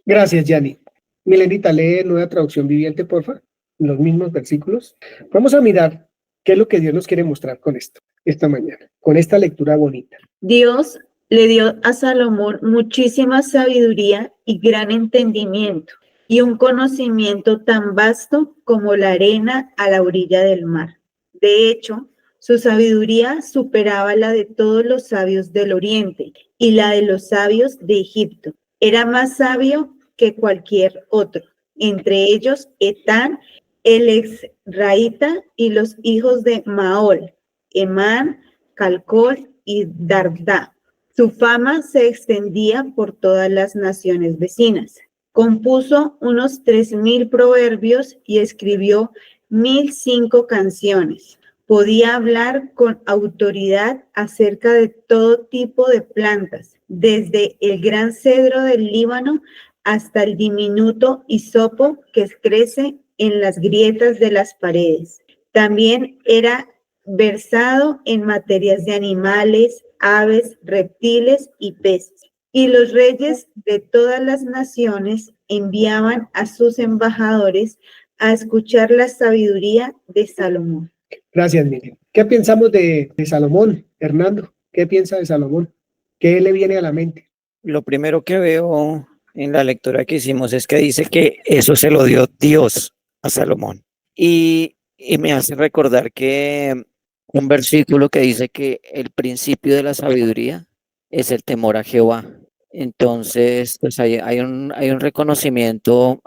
Gracias, Yanni. Milenita, lee Nueva Traducción Viviente, porfa, los mismos versículos. Vamos a mirar qué es lo que Dios nos quiere mostrar con esto, esta mañana, con esta lectura bonita. Dios le dio a Salomón muchísima sabiduría y gran entendimiento, y un conocimiento tan vasto como la arena a la orilla del mar. De hecho, su sabiduría superaba la de todos los sabios del oriente y la de los sabios de Egipto. Era más sabio que cualquier otro, entre ellos Etán, el Esraíta, y los hijos de Maol, Emán, Calcol y Darda. Su fama se extendía por todas las naciones vecinas. Compuso unos 3000 proverbios y escribió 1005 canciones. Podía hablar con autoridad acerca de todo tipo de plantas, desde el gran cedro del Líbano hasta el diminuto hisopo que crece en las grietas de las paredes. También era versado en materias de animales, aves, reptiles y peces. Y los reyes de todas las naciones enviaban a sus embajadores a escuchar la sabiduría de Salomón. Gracias, Miriam. ¿Qué pensamos de Salomón, Hernando? ¿Qué piensa de Salomón? ¿Qué le viene a la mente? Lo primero que veo en la lectura que hicimos es que dice que eso se lo dio Dios a Salomón. Y me hace recordar que un versículo que dice que el principio de la sabiduría es el temor a Jehová. Entonces, pues hay un reconocimiento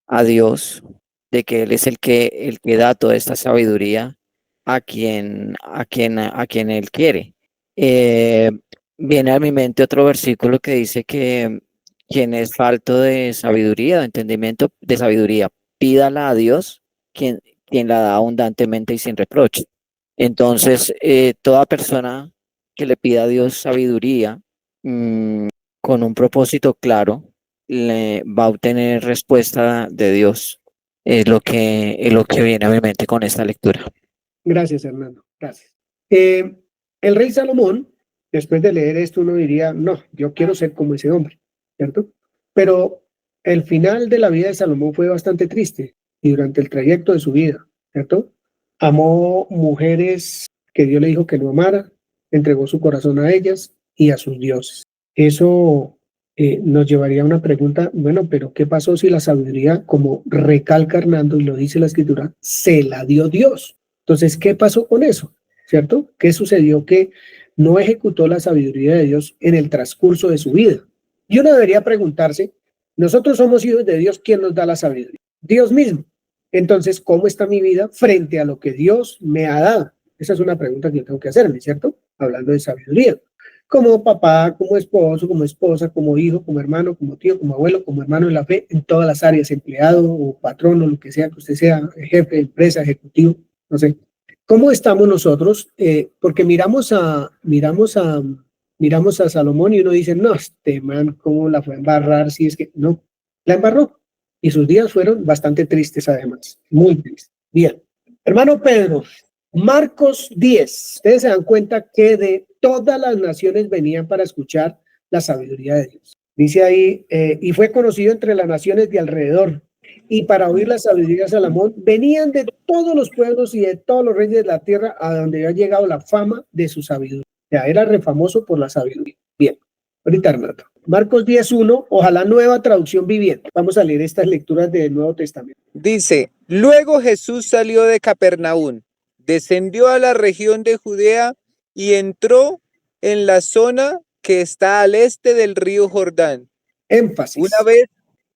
a Dios de que Él es el que da toda esta sabiduría a quien Él quiere. Viene a mi mente otro versículo que dice que quien es falto de sabiduría, de entendimiento, de sabiduría, pídala a Dios, quien la da abundantemente y sin reproche. Entonces, toda persona que le pida a Dios sabiduría, con un propósito claro, le va a obtener respuesta de Dios. Es lo que viene a mi mente con esta lectura. Gracias, Hernando. Gracias. El rey Salomón, después de leer esto, uno diría, no, yo quiero ser como ese hombre, ¿cierto? Pero el final de la vida de Salomón fue bastante triste y durante el trayecto de su vida, ¿cierto? Amó mujeres que Dios le dijo que no amara, entregó su corazón a ellas y a sus dioses. Eso nos llevaría a una pregunta, bueno, pero ¿qué pasó si la sabiduría, como recalca Hernando y lo dice la Escritura, se la dio Dios? Entonces, ¿qué pasó con eso? ¿Cierto? ¿Qué sucedió? Que no ejecutó la sabiduría de Dios en el transcurso de su vida. Y uno debería preguntarse, nosotros somos hijos de Dios, ¿quién nos da la sabiduría? Dios mismo. Entonces, ¿cómo está mi vida frente a lo que Dios me ha dado? Esa es una pregunta que yo tengo que hacerme, ¿cierto? Hablando de sabiduría. Como papá, como esposo, como esposa, como hijo, como hermano, como tío, como abuelo, como hermano en la fe, en todas las áreas, empleado o patrón o lo que sea que usted sea, jefe de empresa, ejecutivo, no sé. ¿Cómo estamos nosotros? Porque miramos a Salomón y uno dice, no, este man, ¿cómo la fue a embarrar? Si es que no, la embarró. Y sus días fueron bastante tristes además, muy tristes. Bien, hermano Pedro, Marcos 10, ustedes se dan cuenta que de todas las naciones venían para escuchar la sabiduría de Dios. Dice ahí, y fue conocido entre las naciones de alrededor, y para oír la sabiduría de Salomón venían de todos los pueblos y de todos los reyes de la tierra a donde había llegado la fama de su sabiduría. Ya era refamoso por la sabiduría. Bien, ahorita Hernando. Marcos 10:1, ojalá nueva traducción viviente. Vamos a leer estas lecturas del Nuevo Testamento. Dice, luego Jesús salió de Capernaum, descendió a la región de Judea y entró en la zona que está al este del río Jordán. Énfasis.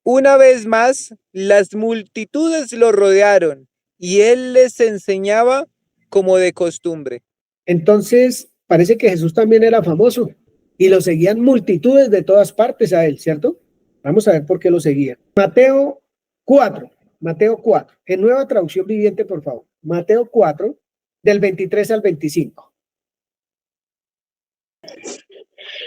Una vez más, las multitudes lo rodearon y él les enseñaba como de costumbre. Entonces, parece que Jesús también era famoso y lo seguían multitudes de todas partes a él, ¿cierto? Vamos a ver por qué lo seguían. Mateo 4, en nueva traducción viviente, por favor. Mateo 4, del 23 al 25.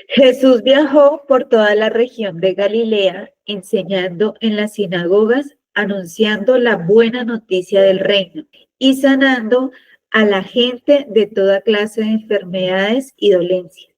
Jesús viajó por toda la región de Galilea, enseñando en las sinagogas, anunciando la buena noticia del reino y sanando a la gente de toda clase de enfermedades y dolencias.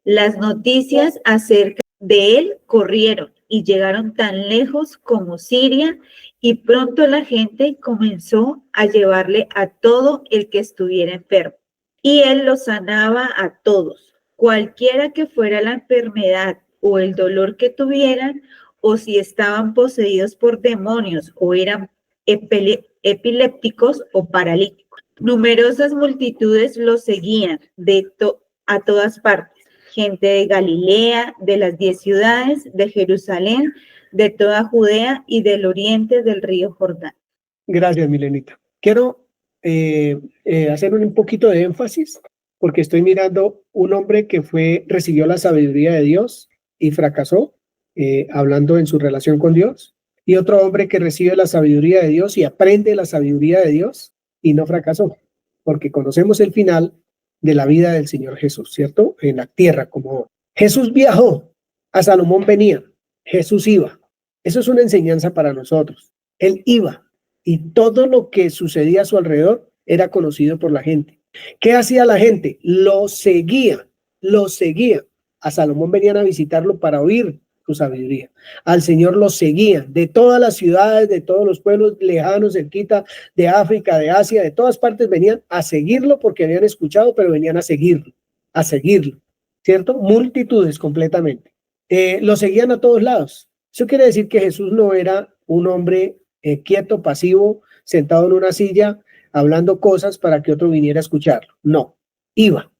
Las noticias acerca de él corrieron y llegaron tan lejos como Siria, y pronto la gente comenzó a llevarle a todo el que estuviera enfermo. Y él los sanaba a todos, cualquiera que fuera la enfermedad o el dolor que tuvieran, o si estaban poseídos por demonios o eran epilépticos o paralíticos. Numerosas multitudes los seguían a todas partes. Gente de Galilea, de las 10 ciudades, de Jerusalén, de toda Judea y del oriente del río Jordán. Gracias, Milenita. Quiero hacer un poquito de énfasis porque estoy mirando un hombre que recibió la sabiduría de Dios y fracasó, hablando en su relación con Dios, y otro hombre que recibe la sabiduría de Dios y aprende la sabiduría de Dios y no fracasó, porque conocemos el final de la vida del Señor Jesús, ¿cierto? En la tierra, como Jesús viajó, a Salomón venía, Jesús iba. Eso es una enseñanza para nosotros. Él iba y todo lo que sucedía a su alrededor era conocido por la gente. ¿Qué hacía la gente? Lo seguía. A Salomón venían a visitarlo para oír su sabiduría. Al Señor lo seguían de todas las ciudades, de todos los pueblos lejanos, cerquita, de África, de Asia, de todas partes venían a seguirlo porque habían escuchado, pero venían a seguirlo, ¿cierto? Multitudes completamente. Lo seguían a todos lados. Eso quiere decir que Jesús no era un hombre quieto, pasivo, sentado en una silla, hablando cosas para que otro viniera a escucharlo. No, iba,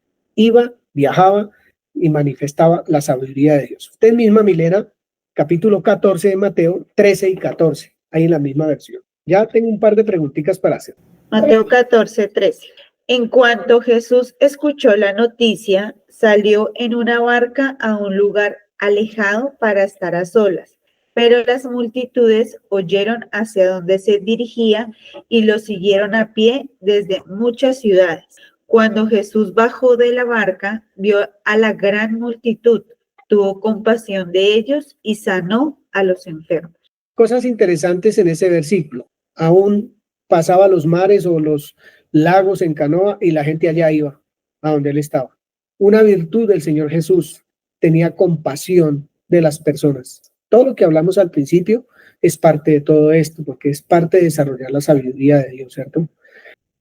viajaba y manifestaba la sabiduría de Dios. Usted misma, Milena, capítulo 14 de Mateo, 13 y 14, ahí en la misma versión. Ya tengo un par de preguntitas para hacer. Mateo 14:13. En cuanto Jesús escuchó la noticia, salió en una barca a un lugar alejado para estar a solas, pero las multitudes oyeron hacia dónde se dirigía y lo siguieron a pie desde muchas ciudades. Cuando Jesús bajó de la barca, vio a la gran multitud, tuvo compasión de ellos y sanó a los enfermos. Cosas interesantes en ese versículo. Aún pasaba los mares o los lagos en canoa y la gente allá iba a donde él estaba. Una virtud del Señor Jesús, tenía compasión de las personas. Todo lo que hablamos al principio es parte de todo esto, porque es parte de desarrollar la sabiduría de Dios, ¿cierto?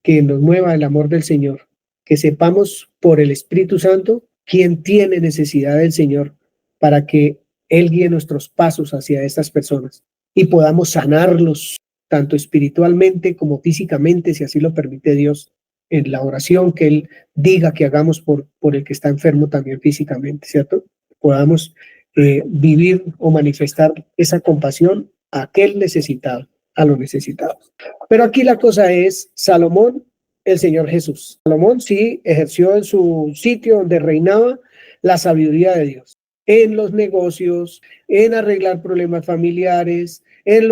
Que nos mueva el amor del Señor, que sepamos por el Espíritu Santo quién tiene necesidad del Señor para que Él guíe nuestros pasos hacia estas personas y podamos sanarlos tanto espiritualmente como físicamente, si así lo permite Dios, en la oración que Él diga que hagamos por el que está enfermo también físicamente, ¿cierto? Podamos vivir o manifestar esa compasión a aquel necesitado, a los necesitados. Pero aquí la cosa es Salomón, el Señor Jesús. Salomón sí ejerció en su sitio donde reinaba la sabiduría de Dios, en los negocios, en arreglar problemas familiares, en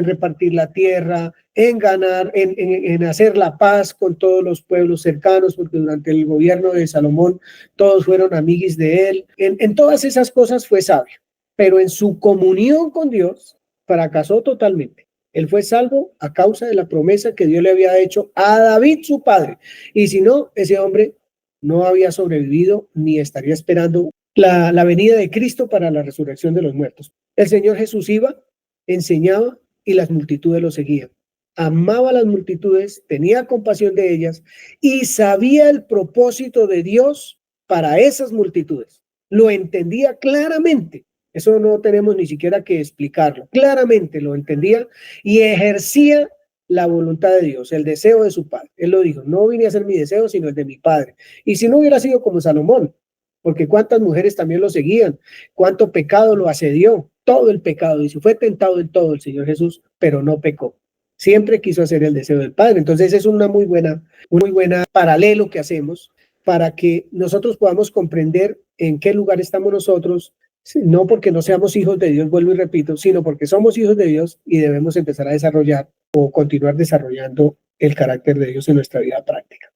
repartir la tierra, en ganar, en hacer la paz con todos los pueblos cercanos, porque durante el gobierno de Salomón todos fueron amiguis de él. En todas esas cosas fue sabio, pero en su comunión con Dios fracasó totalmente. Él fue salvo a causa de la promesa que Dios le había hecho a David, su padre. Y si no, ese hombre no había sobrevivido ni estaría esperando la venida de Cristo para la resurrección de los muertos. El Señor Jesús iba, enseñaba y las multitudes lo seguían. Amaba a las multitudes, tenía compasión de ellas y sabía el propósito de Dios para esas multitudes. Lo entendía claramente. Eso no tenemos ni siquiera que explicarlo. Claramente lo entendía y ejercía la voluntad de Dios, el deseo de su Padre. Él lo dijo, no vine a hacer mi deseo, sino el de mi Padre. Y si no hubiera sido como Salomón, porque cuántas mujeres también lo seguían, cuánto pecado lo asedió, todo el pecado, y si fue tentado en todo el Señor Jesús, pero no pecó. Siempre quiso hacer el deseo del Padre. Entonces es una muy buena paralelo que hacemos para que nosotros podamos comprender en qué lugar estamos nosotros, no porque no seamos hijos de Dios, vuelvo y repito, sino porque somos hijos de Dios y debemos empezar a desarrollar o continuar desarrollando el carácter de Dios en nuestra vida práctica.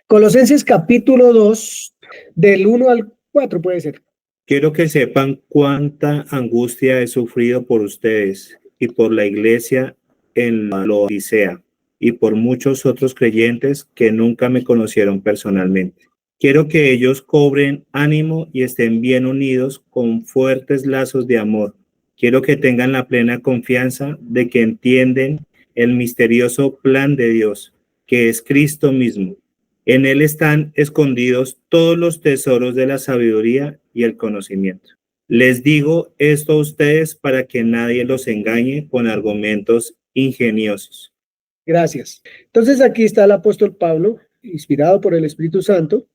Colosenses capítulo 2, del 1 al 4 puede ser. Quiero que sepan cuánta angustia he sufrido por ustedes y por la iglesia en la Odisea y por muchos otros creyentes que nunca me conocieron personalmente. Quiero que ellos cobren ánimo y estén bien unidos con fuertes lazos de amor. Quiero que tengan la plena confianza de que entienden el misterioso plan de Dios, que es Cristo mismo. En Él están escondidos todos los tesoros de la sabiduría y el conocimiento. Les digo esto a ustedes para que nadie los engañe con argumentos ingeniosos. Gracias. Entonces aquí está el apóstol Pablo, inspirado por el Espíritu Santo,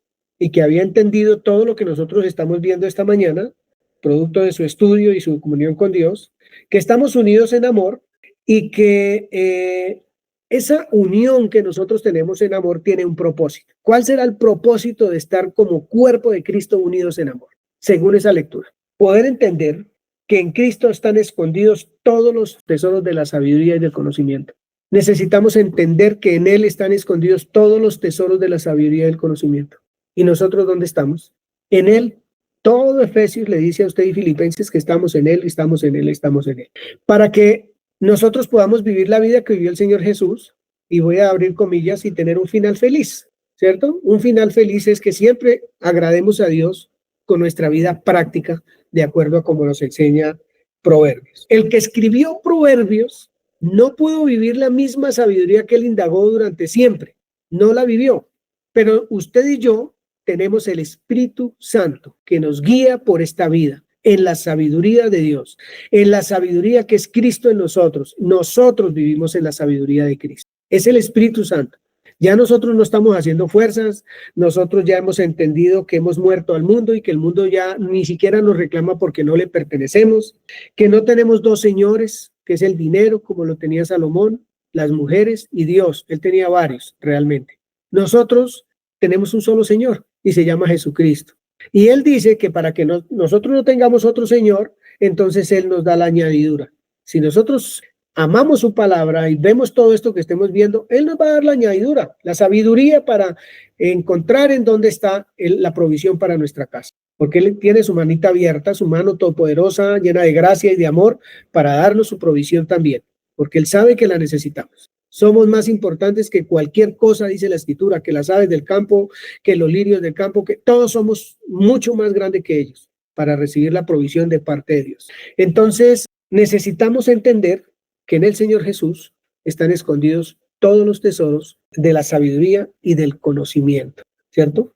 y que había entendido todo lo que nosotros estamos viendo esta mañana, producto de su estudio y su comunión con Dios, que estamos unidos en amor y que esa unión que nosotros tenemos en amor tiene un propósito. ¿Cuál será el propósito de estar como cuerpo de Cristo unidos en amor? Según esa lectura, poder entender que en Cristo están escondidos todos los tesoros de la sabiduría y del conocimiento. Necesitamos entender que en Él están escondidos todos los tesoros de la sabiduría y del conocimiento. ¿Y nosotros dónde estamos? En Él. Todo Efesios le dice a usted y Filipenses que estamos en Él, estamos en Él, estamos en Él. Para que nosotros podamos vivir la vida que vivió el Señor Jesús, y voy a abrir comillas, y tener un final feliz, ¿cierto? Un final feliz es que siempre agrademos a Dios con nuestra vida práctica, de acuerdo a como nos enseña Proverbios. El que escribió Proverbios no pudo vivir la misma sabiduría que él indagó durante siempre. No la vivió. Pero usted y yo tenemos el Espíritu Santo que nos guía por esta vida, en la sabiduría de Dios, en la sabiduría que es Cristo en nosotros. Nosotros vivimos en la sabiduría de Cristo. Es el Espíritu Santo. Ya nosotros no estamos haciendo fuerzas, nosotros ya hemos entendido que hemos muerto al mundo y que el mundo ya ni siquiera nos reclama porque no le pertenecemos, que no tenemos dos señores, que es el dinero, como lo tenía Salomón, las mujeres y Dios. Él tenía varios, realmente. Nosotros tenemos un solo Señor y se llama Jesucristo. Y Él dice que para que nosotros no tengamos otro Señor, entonces Él nos da la añadidura. Si nosotros amamos su palabra y vemos todo esto que estemos viendo, Él nos va a dar la añadidura, la sabiduría para encontrar en dónde está la provisión para nuestra casa. Porque Él tiene su manita abierta, su mano todopoderosa, llena de gracia y de amor, para darnos su provisión también, porque Él sabe que la necesitamos. Somos más importantes que cualquier cosa, dice la Escritura, que las aves del campo, que los lirios del campo, que todos somos mucho más grandes que ellos para recibir la provisión de parte de Dios. Entonces, necesitamos entender que en el Señor Jesús están escondidos todos los tesoros de la sabiduría y del conocimiento, ¿cierto?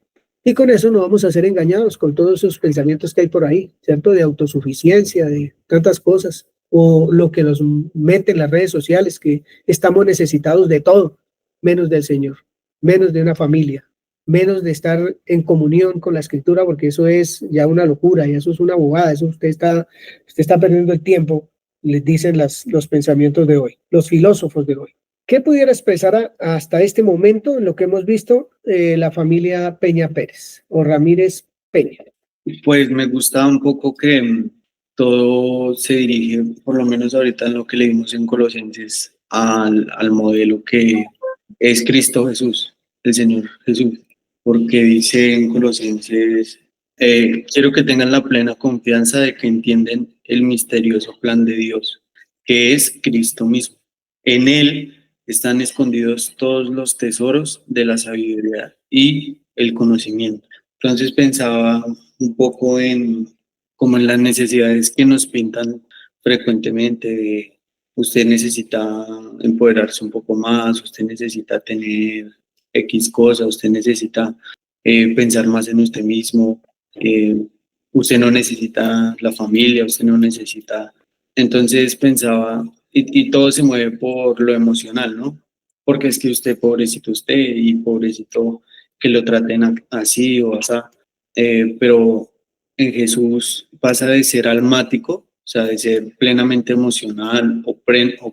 Y con eso no vamos a ser engañados con todos esos pensamientos que hay por ahí, ¿cierto? De autosuficiencia, de tantas cosas, o lo que nos mete en las redes sociales, que estamos necesitados de todo, menos del Señor, menos de una familia, menos de estar en comunión con la Escritura, porque eso es ya una locura, y eso es una bobada, eso usted está perdiendo el tiempo, les dicen los pensamientos de hoy, los filósofos de hoy. ¿Qué pudiera expresar hasta este momento en lo que hemos visto la familia Peña Pérez o Ramírez Peña? Pues me gusta un poco que todo se dirige, por lo menos ahorita en lo que leímos en Colosenses, al modelo que es Cristo Jesús, el Señor Jesús, porque dice en Colosenses, quiero que tengan la plena confianza de que entienden el misterioso plan de Dios, que es Cristo mismo. En Él están escondidos todos los tesoros de la sabiduría y el conocimiento. Entonces pensaba un poco como en las necesidades que nos pintan frecuentemente de usted necesita empoderarse un poco más, usted necesita tener X cosas, usted necesita pensar más en usted mismo, usted no necesita la familia, usted no necesita. Entonces pensaba, y todo se mueve por lo emocional, ¿no? Porque es que usted, pobrecito usted, y pobrecito que lo traten así o así, pero en Jesús pasa de ser almático, o sea, de ser plenamente emocional o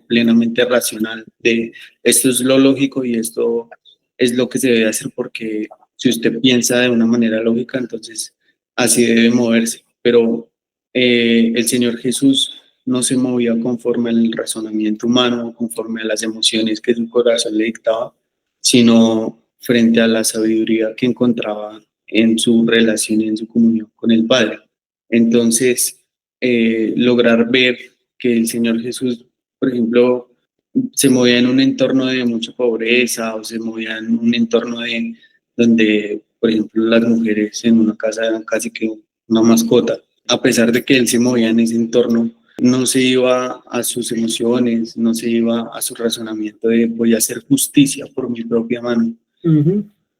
plenamente racional, de esto es lo lógico y esto es lo que se debe hacer, porque si usted piensa de una manera lógica, entonces así debe moverse. Pero el Señor Jesús no se movía conforme al razonamiento humano, conforme a las emociones que su corazón le dictaba, sino frente a la sabiduría que encontraba en su relación y en su comunión con el Padre. Entonces, lograr ver que el Señor Jesús, por ejemplo, se movía en un entorno de mucha pobreza, o se movía en un entorno donde, por ejemplo, las mujeres en una casa eran casi que una mascota. A pesar de que él se movía en ese entorno, no se iba a sus emociones, no se iba a su razonamiento de voy a hacer justicia por mi propia mano.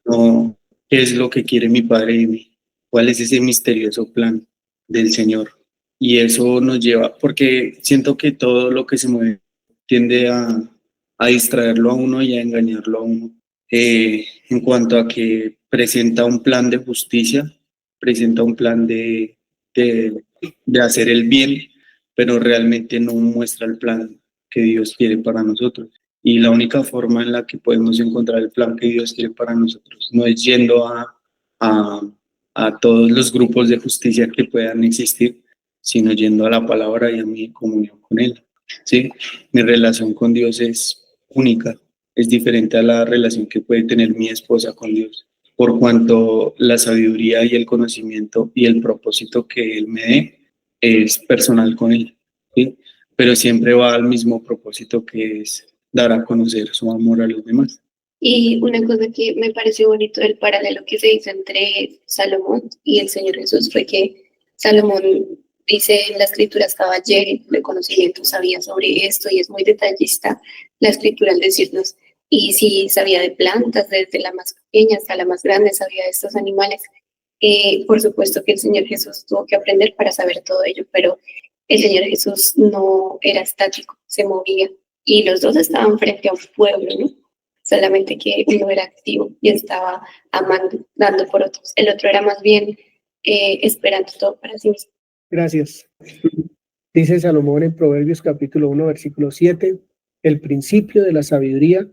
No, ¿qué es lo que quiere mi Padre de mí? ¿Cuál es ese misterioso plan del Señor? Y eso nos lleva, porque siento que todo lo que se mueve tiende a distraerlo a uno y a engañarlo a uno. En cuanto a que presenta un plan de justicia, presenta un plan de hacer el bien, pero realmente no muestra el plan que Dios quiere para nosotros. Y la única forma en la que podemos encontrar el plan que Dios quiere para nosotros no es yendo a todos los grupos de justicia que puedan existir, sino yendo a la palabra y a mi comunión con Él. ¿Sí? Mi relación con Dios es única, es diferente a la relación que puede tener mi esposa con Dios, por cuanto la sabiduría y el conocimiento y el propósito que Él me dé es personal con Él, ¿sí? Pero siempre va al mismo propósito, que es dar a conocer su amor a los demás. Y una cosa que me pareció bonito del paralelo que se hizo entre Salomón y el Señor Jesús fue que Salomón dice en la escritura estaba lleno de conocimiento, sabía sobre esto y es muy detallista la escritura al decirnos, y sí sabía de plantas, desde la más pequeña hasta la más grande, sabía de estos animales. Por supuesto que el Señor Jesús tuvo que aprender para saber todo ello, pero el Señor Jesús no era estático, se movía, y los dos estaban frente a un pueblo, ¿no? Solamente que uno era activo y estaba amando, dando por otros. El otro era más bien esperando todo para sí mismo. Gracias. Dice Salomón en Proverbios capítulo 1, versículo 7, el principio de la sabiduría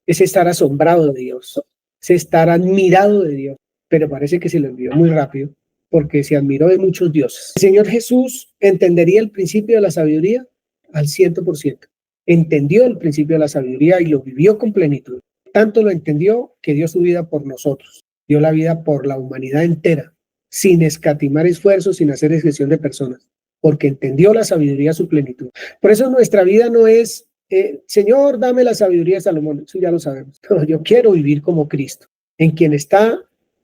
es estar asombrado de Dios, es estar admirado de Dios, pero parece que se lo envió muy rápido, porque se admiró de muchos dioses. El Señor Jesús entendería el principio de la sabiduría al 100%. Entendió el principio de la sabiduría y lo vivió con plenitud. Tanto lo entendió que dio su vida por nosotros, dio la vida por la humanidad entera, sin escatimar esfuerzos, sin hacer excepción de personas, porque entendió la sabiduría a su plenitud. Por eso nuestra vida no es, Señor, dame la sabiduría de Salomón, eso ya lo sabemos. No, yo quiero vivir como Cristo, en quien está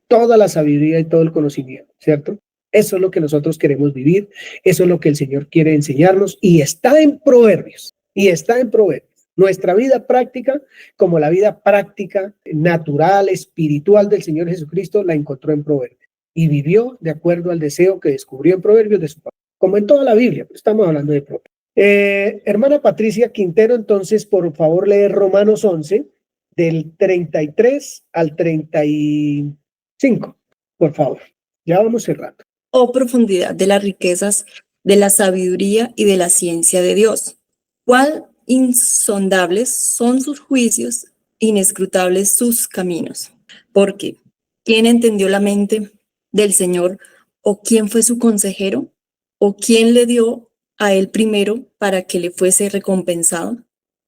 toda la sabiduría y todo el conocimiento, ¿cierto? Eso es lo que nosotros queremos vivir, eso es lo que el Señor quiere enseñarnos y está en Proverbios, Nuestra vida práctica, como la vida práctica, natural, espiritual del Señor Jesucristo, la encontró en Proverbios y vivió de acuerdo al deseo que descubrió en Proverbios de su papá, como en toda la Biblia, pero estamos hablando de Proverbios. Hermana Patricia Quintero, entonces, por favor, lee Romanos 11, del 33 al 35, por favor. Ya vamos cerrando. Oh profundidad de las riquezas, de la sabiduría y de la ciencia de Dios. Cuál insondables son sus juicios, inescrutables sus caminos. Porque, ¿quién entendió la mente del Señor? ¿O quién fue su consejero? ¿O quién le dio a él primero para que le fuese recompensado?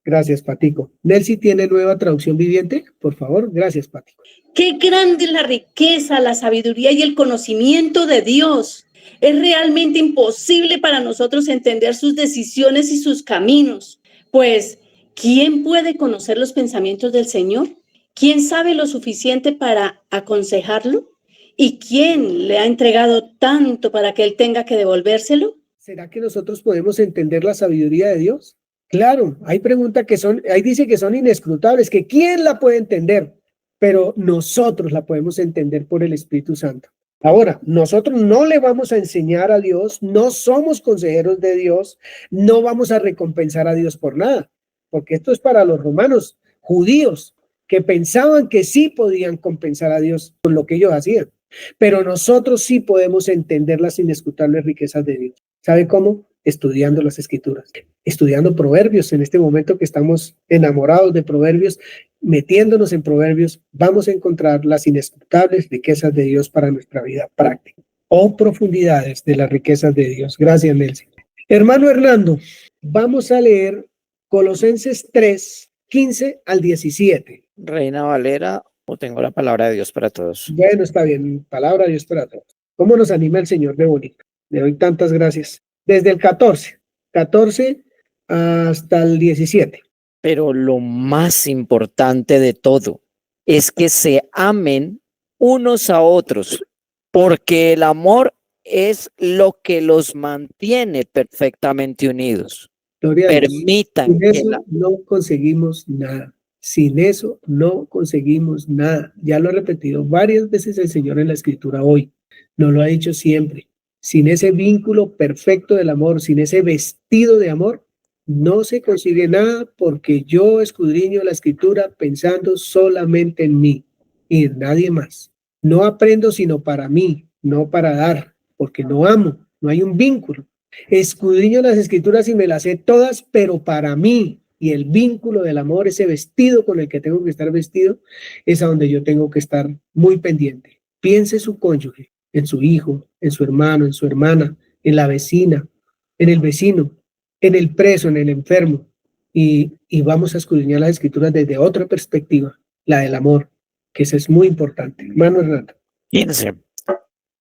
Gracias, Patico. Nelcy, ¿tiene nueva traducción viviente? Por favor, gracias, Patico. Qué grande es la riqueza, la sabiduría y el conocimiento de Dios. Es realmente imposible para nosotros entender sus decisiones y sus caminos. Pues, ¿quién puede conocer los pensamientos del Señor? ¿Quién sabe lo suficiente para aconsejarlo? ¿Y quién le ha entregado tanto para que él tenga que devolvérselo? ¿Será que nosotros podemos entender la sabiduría de Dios? Claro, hay preguntas que son, ahí dice que son inescrutables, que ¿quién la puede entender? Pero nosotros la podemos entender por el Espíritu Santo. Ahora, nosotros no le vamos a enseñar a Dios, no somos consejeros de Dios, no vamos a recompensar a Dios por nada, porque esto es para los romanos, judíos, que pensaban que sí podían compensar a Dios con lo que ellos hacían. Pero nosotros sí podemos entender las inescrutables riquezas de Dios. ¿Sabe cómo? Estudiando las Escrituras, estudiando Proverbios. En este momento que estamos enamorados de Proverbios, metiéndonos en Proverbios, vamos a encontrar las inescrutables riquezas de Dios para nuestra vida práctica. Oh, profundidades de las riquezas de Dios. Gracias, Nelson. Hermano Hernando, vamos a leer Colosenses 3, 15 al 17. Reina Valera, o tengo la palabra de Dios para todos. Bueno, está bien, palabra de Dios para todos. ¿Cómo nos anima el Señor de bonito? Le doy tantas gracias. Desde el 14 hasta el 17. Pero lo más importante de todo es que se amen unos a otros, porque el amor es lo que los mantiene perfectamente unidos. Gloria a Dios. Permitan Sin eso no conseguimos nada. Sin eso no conseguimos nada. Ya lo ha repetido varias veces el Señor en la Escritura hoy. Nos lo ha dicho siempre. Sin ese vínculo perfecto del amor, sin ese vestido de amor, no se consigue nada, porque yo escudriño la Escritura pensando solamente en mí y en nadie más. No aprendo sino para mí, no para dar, porque no amo, no hay un vínculo. Escudriño las Escrituras y me las sé todas, pero para mí. Y el vínculo del amor, ese vestido con el que tengo que estar vestido, es a donde yo tengo que estar muy pendiente. Piense su cónyuge, en su hijo, en su hermano, en su hermana, en la vecina, en el vecino, en el preso, en el enfermo. Y vamos a escudriñar las Escrituras desde otra perspectiva, la del amor, que eso es muy importante. Hermano Hernando. Fíjense,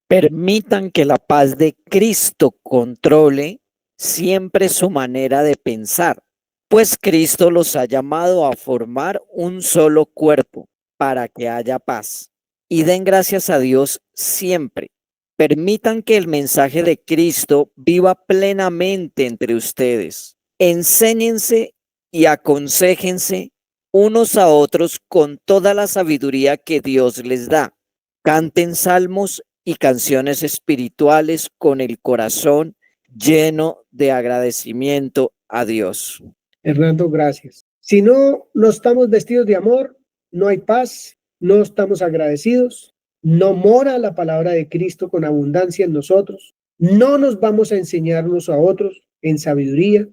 permitan que la paz de Cristo controle siempre su manera de pensar, pues Cristo los ha llamado a formar un solo cuerpo para que haya paz. Y den gracias a Dios siempre. Permitan que el mensaje de Cristo viva plenamente entre ustedes. Enséñense y aconséjense unos a otros con toda la sabiduría que Dios les da. Canten salmos y canciones espirituales con el corazón lleno de agradecimiento a Dios. Hernando, gracias. Si no estamos vestidos de amor, no hay paz, no estamos agradecidos, no mora la palabra de Cristo con abundancia en nosotros, no nos vamos a enseñarnos a otros, en sabiduría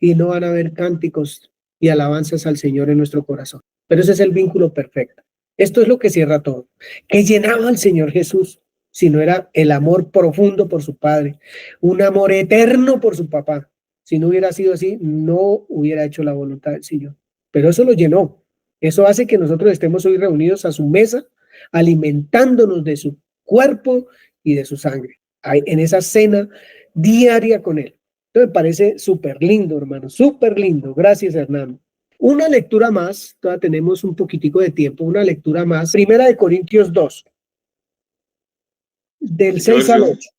y no van a haber cánticos y alabanzas al Señor en nuestro corazón. Pero ese es el vínculo perfecto. Esto es lo que cierra todo. ¿Qué llenaba al Señor Jesús? Si no era el amor profundo por su Padre, un amor eterno por su papá. Si no hubiera sido así, no hubiera hecho la voluntad del Señor. Pero eso lo llenó. Eso hace que nosotros estemos hoy reunidos a su mesa, alimentándonos de su cuerpo y de su sangre, en esa cena diaria con Él. Entonces me parece súper lindo, hermano, súper lindo. Gracias, Hernán. Una lectura más, todavía tenemos un poquitico de tiempo, una lectura más. Primera de Corintios 2, del 6 al 8.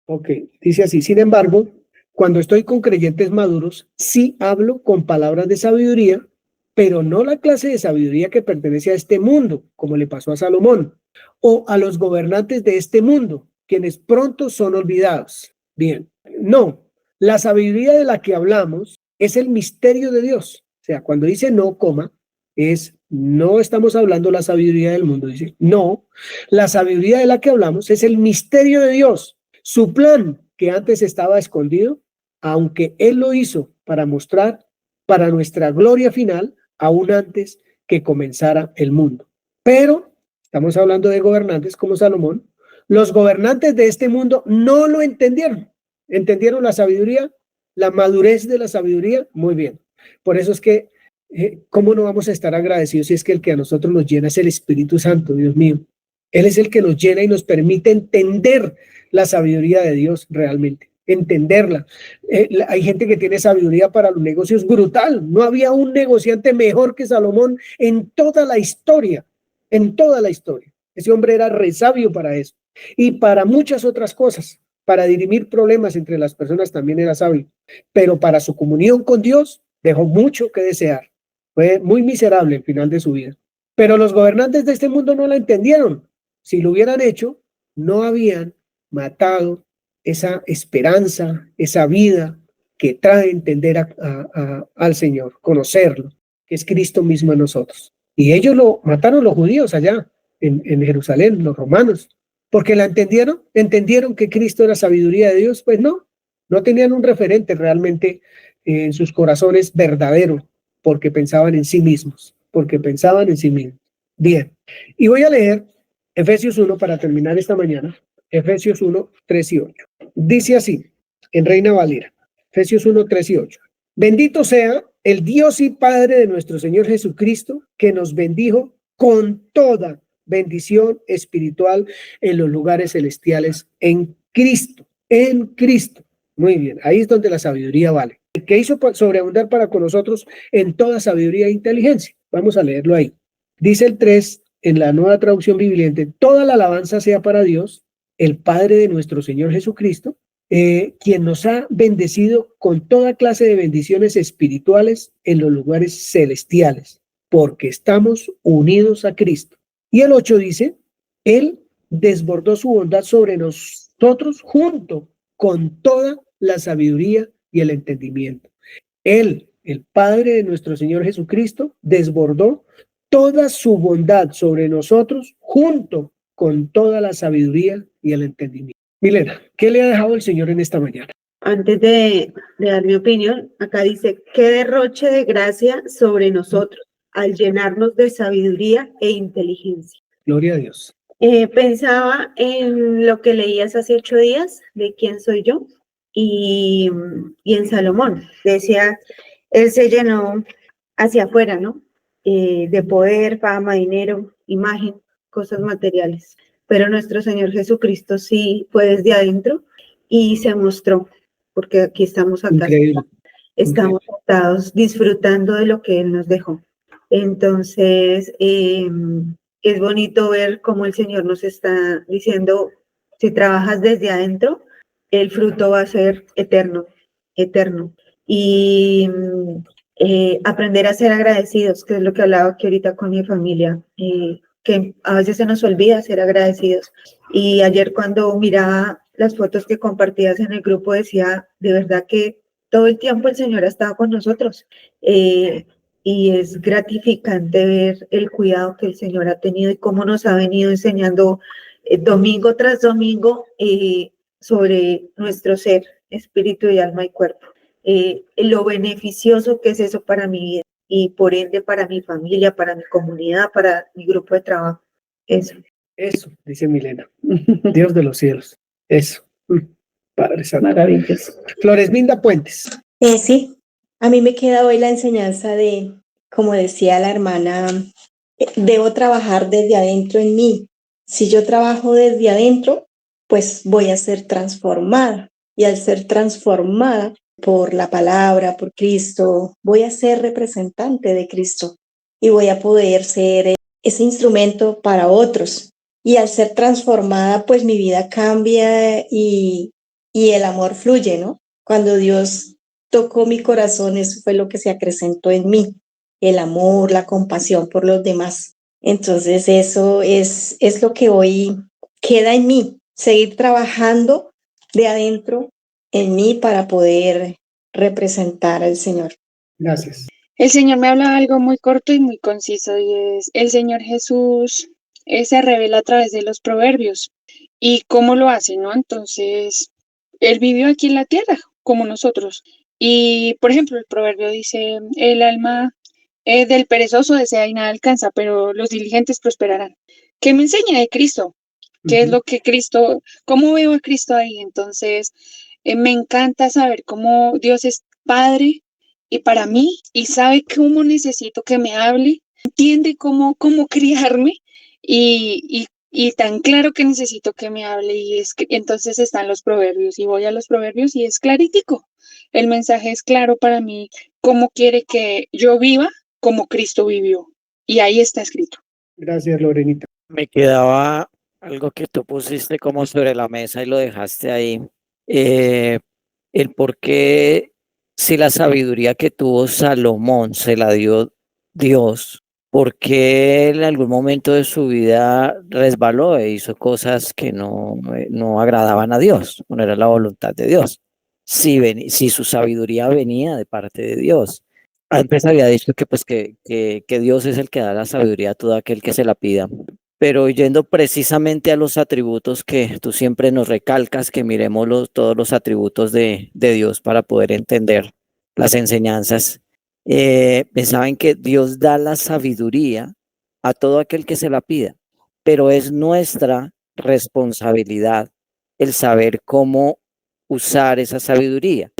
Ok, dice así: sin embargo, cuando estoy con creyentes maduros, sí hablo con palabras de sabiduría, pero no la clase de sabiduría que pertenece a este mundo, como le pasó a Salomón, o a los gobernantes de este mundo, quienes pronto son olvidados. Bien, no, la sabiduría de la que hablamos es el misterio de Dios. O sea, cuando dice no, coma, no estamos hablando la sabiduría del mundo, dice no, la sabiduría de la que hablamos es el misterio de Dios, su plan que antes estaba escondido, aunque Él lo hizo para mostrar para nuestra gloria final, aún antes que comenzara el mundo. Pero estamos hablando de gobernantes como Salomón. Los gobernantes de este mundo no lo entendieron. ¿Entendieron la sabiduría? La madurez de la sabiduría, muy bien. Por eso es que, ¿cómo no vamos a estar agradecidos si es que el que a nosotros nos llena es el Espíritu Santo, Dios mío? Él es el que nos llena y nos permite entender la sabiduría de Dios realmente, entenderla. Hay gente que tiene sabiduría para los negocios brutal. No había un negociante mejor que Salomón en toda la historia, en toda la historia. Ese hombre era re sabio para eso y para muchas otras cosas. Para dirimir problemas entre las personas también era sabio, pero para su comunión con Dios dejó mucho que desear. Fue muy miserable el final de su vida. Pero los gobernantes de este mundo no la entendieron. Si lo hubieran hecho, no habían matado esa esperanza, esa vida que trae entender al Señor, conocerlo, que es Cristo mismo en nosotros. Y ellos lo mataron, los judíos allá en Jerusalén, los romanos. ¿Porque la entendieron que Cristo era sabiduría de Dios? Pues no tenían un referente realmente en sus corazones verdadero, porque pensaban en sí mismos, Bien, y voy a leer Efesios 1 para terminar esta mañana, Efesios 1, 3 y 8. Dice así, en Reina Valera, Efesios 1, 3 y 8. Bendito sea el Dios y Padre de nuestro Señor Jesucristo, que nos bendijo con toda bendición espiritual en los lugares celestiales en Cristo. Muy bien, ahí es donde la sabiduría vale. El que hizo sobreabundar para con nosotros en toda sabiduría e inteligencia. Vamos a leerlo ahí. Dice el 3 en la Nueva Traducción Viviente: toda la alabanza sea para Dios, el Padre de nuestro Señor Jesucristo, quien nos ha bendecido con toda clase de bendiciones espirituales en los lugares celestiales, porque estamos unidos a Cristo. Y el 8 dice: Él desbordó su bondad sobre nosotros junto con toda la sabiduría y el entendimiento. Él, el Padre de nuestro Señor Jesucristo, desbordó toda su bondad sobre nosotros junto con toda la sabiduría y el entendimiento. Milena, ¿qué le ha dejado el Señor en esta mañana? Antes de dar mi opinión, acá dice: qué derroche de gracia sobre nosotros al llenarnos de sabiduría e inteligencia. Gloria a Dios. Pensaba en lo que leías hace 8 días de quién soy yo y en Salomón. Decía, él se llenó hacia afuera, ¿no? De poder, fama, dinero, imagen, cosas materiales. Pero nuestro Señor Jesucristo sí fue desde adentro y se mostró, porque aquí estamos acá. Increíble. Estamos sentados disfrutando de lo que Él nos dejó. Entonces, es bonito ver cómo el Señor nos está diciendo, si trabajas desde adentro, el fruto va a ser eterno. Y aprender a ser agradecidos, que es lo que hablaba aquí ahorita con mi familia, que a veces se nos olvida ser agradecidos. Y ayer cuando miraba las fotos que compartías en el grupo, decía, de verdad que todo el tiempo el Señor ha estado con nosotros. Y es gratificante ver el cuidado que el Señor ha tenido y cómo nos ha venido enseñando domingo tras domingo sobre nuestro ser, espíritu y alma y cuerpo. lo beneficioso que es eso para mi vida y por ende para mi familia, para mi comunidad, para mi grupo de trabajo. Eso. Eso, dice Milena. Dios de los cielos. Eso. Padre Santo. Maravilloso. Floresminda Puentes. Sí, a mí me queda hoy la enseñanza de, como decía la hermana, debo trabajar desde adentro en mí. Si yo trabajo desde adentro, pues voy a ser transformada. Y al ser transformada por la palabra, por Cristo, voy a ser representante de Cristo y voy a poder ser ese instrumento para otros. Y al ser transformada, pues mi vida cambia y el amor fluye, ¿no? Cuando Dios tocó mi corazón, eso fue lo que se acrecentó en mí, el amor, la compasión por los demás. Entonces eso es lo que hoy queda en mí, seguir trabajando de adentro en mí para poder representar al Señor. Gracias. El Señor me habla algo muy corto y muy conciso y es, el Señor Jesús se revela a través de los proverbios. ¿Y cómo lo hace, no? Entonces, Él vivió aquí en la tierra, como nosotros. Y, por ejemplo, el proverbio dice, el alma del perezoso desea y nada alcanza, pero los diligentes prosperarán. ¿Qué me enseña de Cristo? ¿Qué es lo que Cristo, cómo veo a Cristo ahí? Entonces, me encanta saber cómo Dios es Padre y para mí, y sabe cómo necesito que me hable, entiende cómo criarme y tan claro que necesito que me hable y es que entonces están los proverbios y voy a los proverbios y es clarítico. El mensaje es claro para mí, cómo quiere que yo viva como Cristo vivió y ahí está escrito. Gracias, Lorenita. Me quedaba algo que tú pusiste como sobre la mesa y lo dejaste ahí. El por qué, si la sabiduría que tuvo Salomón se la dio Dios, ¿por qué en algún momento de su vida resbaló e hizo cosas que no agradaban a Dios, no era la voluntad de Dios? Si su sabiduría venía de parte de Dios. Antes había dicho que, pues, que Dios es el que da la sabiduría a todo aquel que se la pida. Pero yendo precisamente a los atributos que tú siempre nos recalcas, que miremos todos los atributos de Dios para poder entender las enseñanzas, pensaban que Dios da la sabiduría a todo aquel que se la pida, pero es nuestra responsabilidad el saber cómo usar esa sabiduría.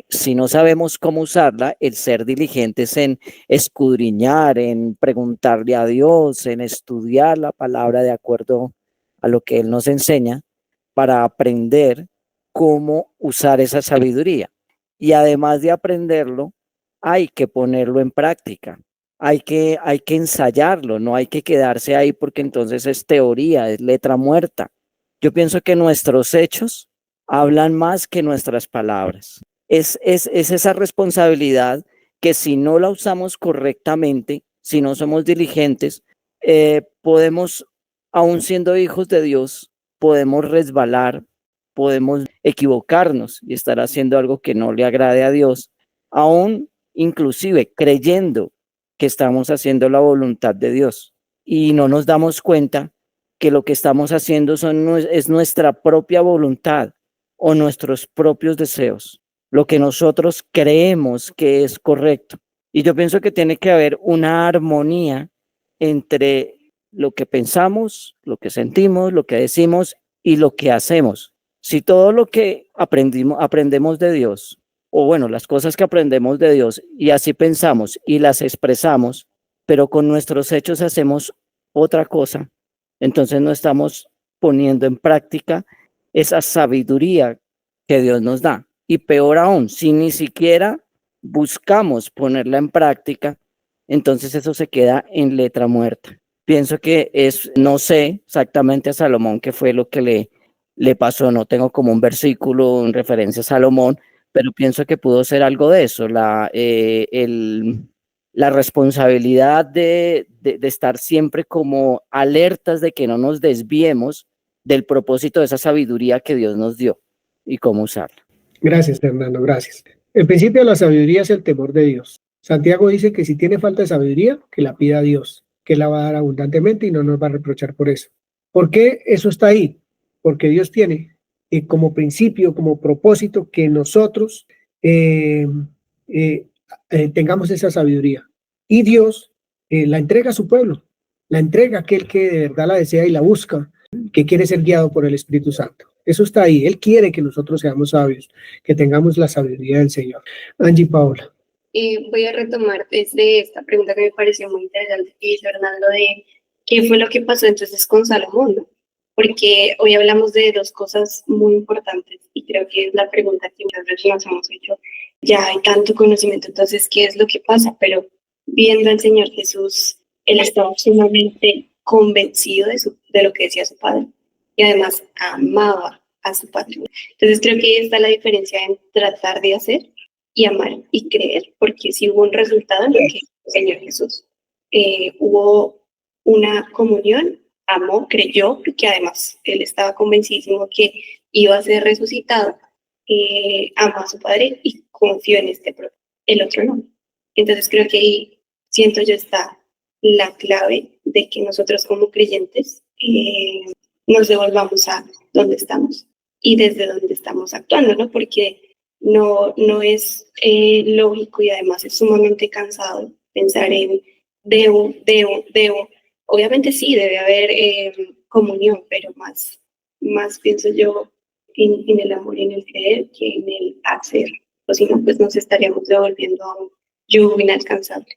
Si no sabemos cómo usarla, el ser diligentes en escudriñar, en preguntarle a Dios, en estudiar la palabra de acuerdo a lo que Él nos enseña para aprender cómo usar esa sabiduría. Y además de aprenderlo, hay que ponerlo en práctica, hay que ensayarlo, no hay que quedarse ahí porque entonces es teoría, es letra muerta. Yo pienso que nuestros hechos hablan más que nuestras palabras. Es esa responsabilidad que si no la usamos correctamente, si no somos diligentes, podemos, aun siendo hijos de Dios, podemos resbalar, podemos equivocarnos y estar haciendo algo que no le agrade a Dios, aún inclusive creyendo que estamos haciendo la voluntad de Dios y no nos damos cuenta que lo que estamos haciendo es nuestra propia voluntad o nuestros propios deseos, lo que nosotros creemos que es correcto. Y yo pienso que tiene que haber una armonía entre lo que pensamos, lo que sentimos, lo que decimos y lo que hacemos. Si todo lo que aprendemos de Dios, o bueno, las cosas que aprendemos de Dios y así pensamos y las expresamos, pero con nuestros hechos hacemos otra cosa, entonces no estamos poniendo en práctica esa sabiduría que Dios nos da. Y peor aún, si ni siquiera buscamos ponerla en práctica, entonces eso se queda en letra muerta. Pienso que no sé exactamente a Salomón qué fue lo que le pasó, no tengo como un versículo en referencia a Salomón, pero pienso que pudo ser algo de eso, la responsabilidad de estar siempre como alertas de que no nos desviemos del propósito de esa sabiduría que Dios nos dio y cómo usarla. Gracias, Fernando, gracias. El principio de la sabiduría es el temor de Dios. Santiago dice que si tiene falta de sabiduría, que la pida a Dios, que la va a dar abundantemente y no nos va a reprochar por eso. ¿Por qué eso está ahí? Porque Dios tiene como principio, como propósito, que nosotros tengamos esa sabiduría. Y Dios la entrega a su pueblo, la entrega a aquel que de verdad la desea y la busca, que quiere ser guiado por el Espíritu Santo. Eso está ahí. Él quiere que nosotros seamos sabios, que tengamos la sabiduría del Señor. Angie Paola. Voy a retomar desde esta pregunta que me pareció muy interesante que hizo Hernando de qué fue lo que pasó entonces con Salomón, ¿no? Porque hoy hablamos de dos cosas muy importantes y creo que es la pregunta que muchas veces nos hemos hecho. Ya hay tanto conocimiento, entonces, ¿qué es lo que pasa? Pero viendo al Señor Jesús, él estaba sumamente convencido de lo que decía su padre y además amaba a su padre. Entonces creo que ahí está la diferencia en tratar de hacer y amar y creer, porque sí hubo un resultado en lo que hizo el Señor Jesús. Hubo una comunión, amó, creyó, porque además él estaba convencidísimo que iba a ser resucitado, amó a su padre y confió en este propio. El otro no. Entonces creo que ahí siento yo está la clave de que nosotros como creyentes nos devolvamos a donde estamos y desde donde estamos actuando, ¿no? Porque no es lógico y además es sumamente cansado pensar en debo. Obviamente sí, debe haber comunión, pero más pienso yo en el amor y en el creer que en el hacer. O si no, pues nos estaríamos devolviendo a un yugo inalcanzable.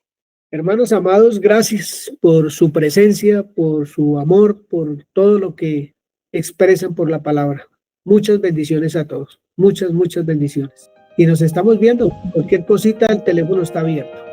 Hermanos amados, gracias por su presencia, por su amor, por todo lo que expresan por la palabra. Muchas bendiciones a todos. Muchas bendiciones. Y nos estamos viendo. Cualquier cosita, el teléfono está abierto.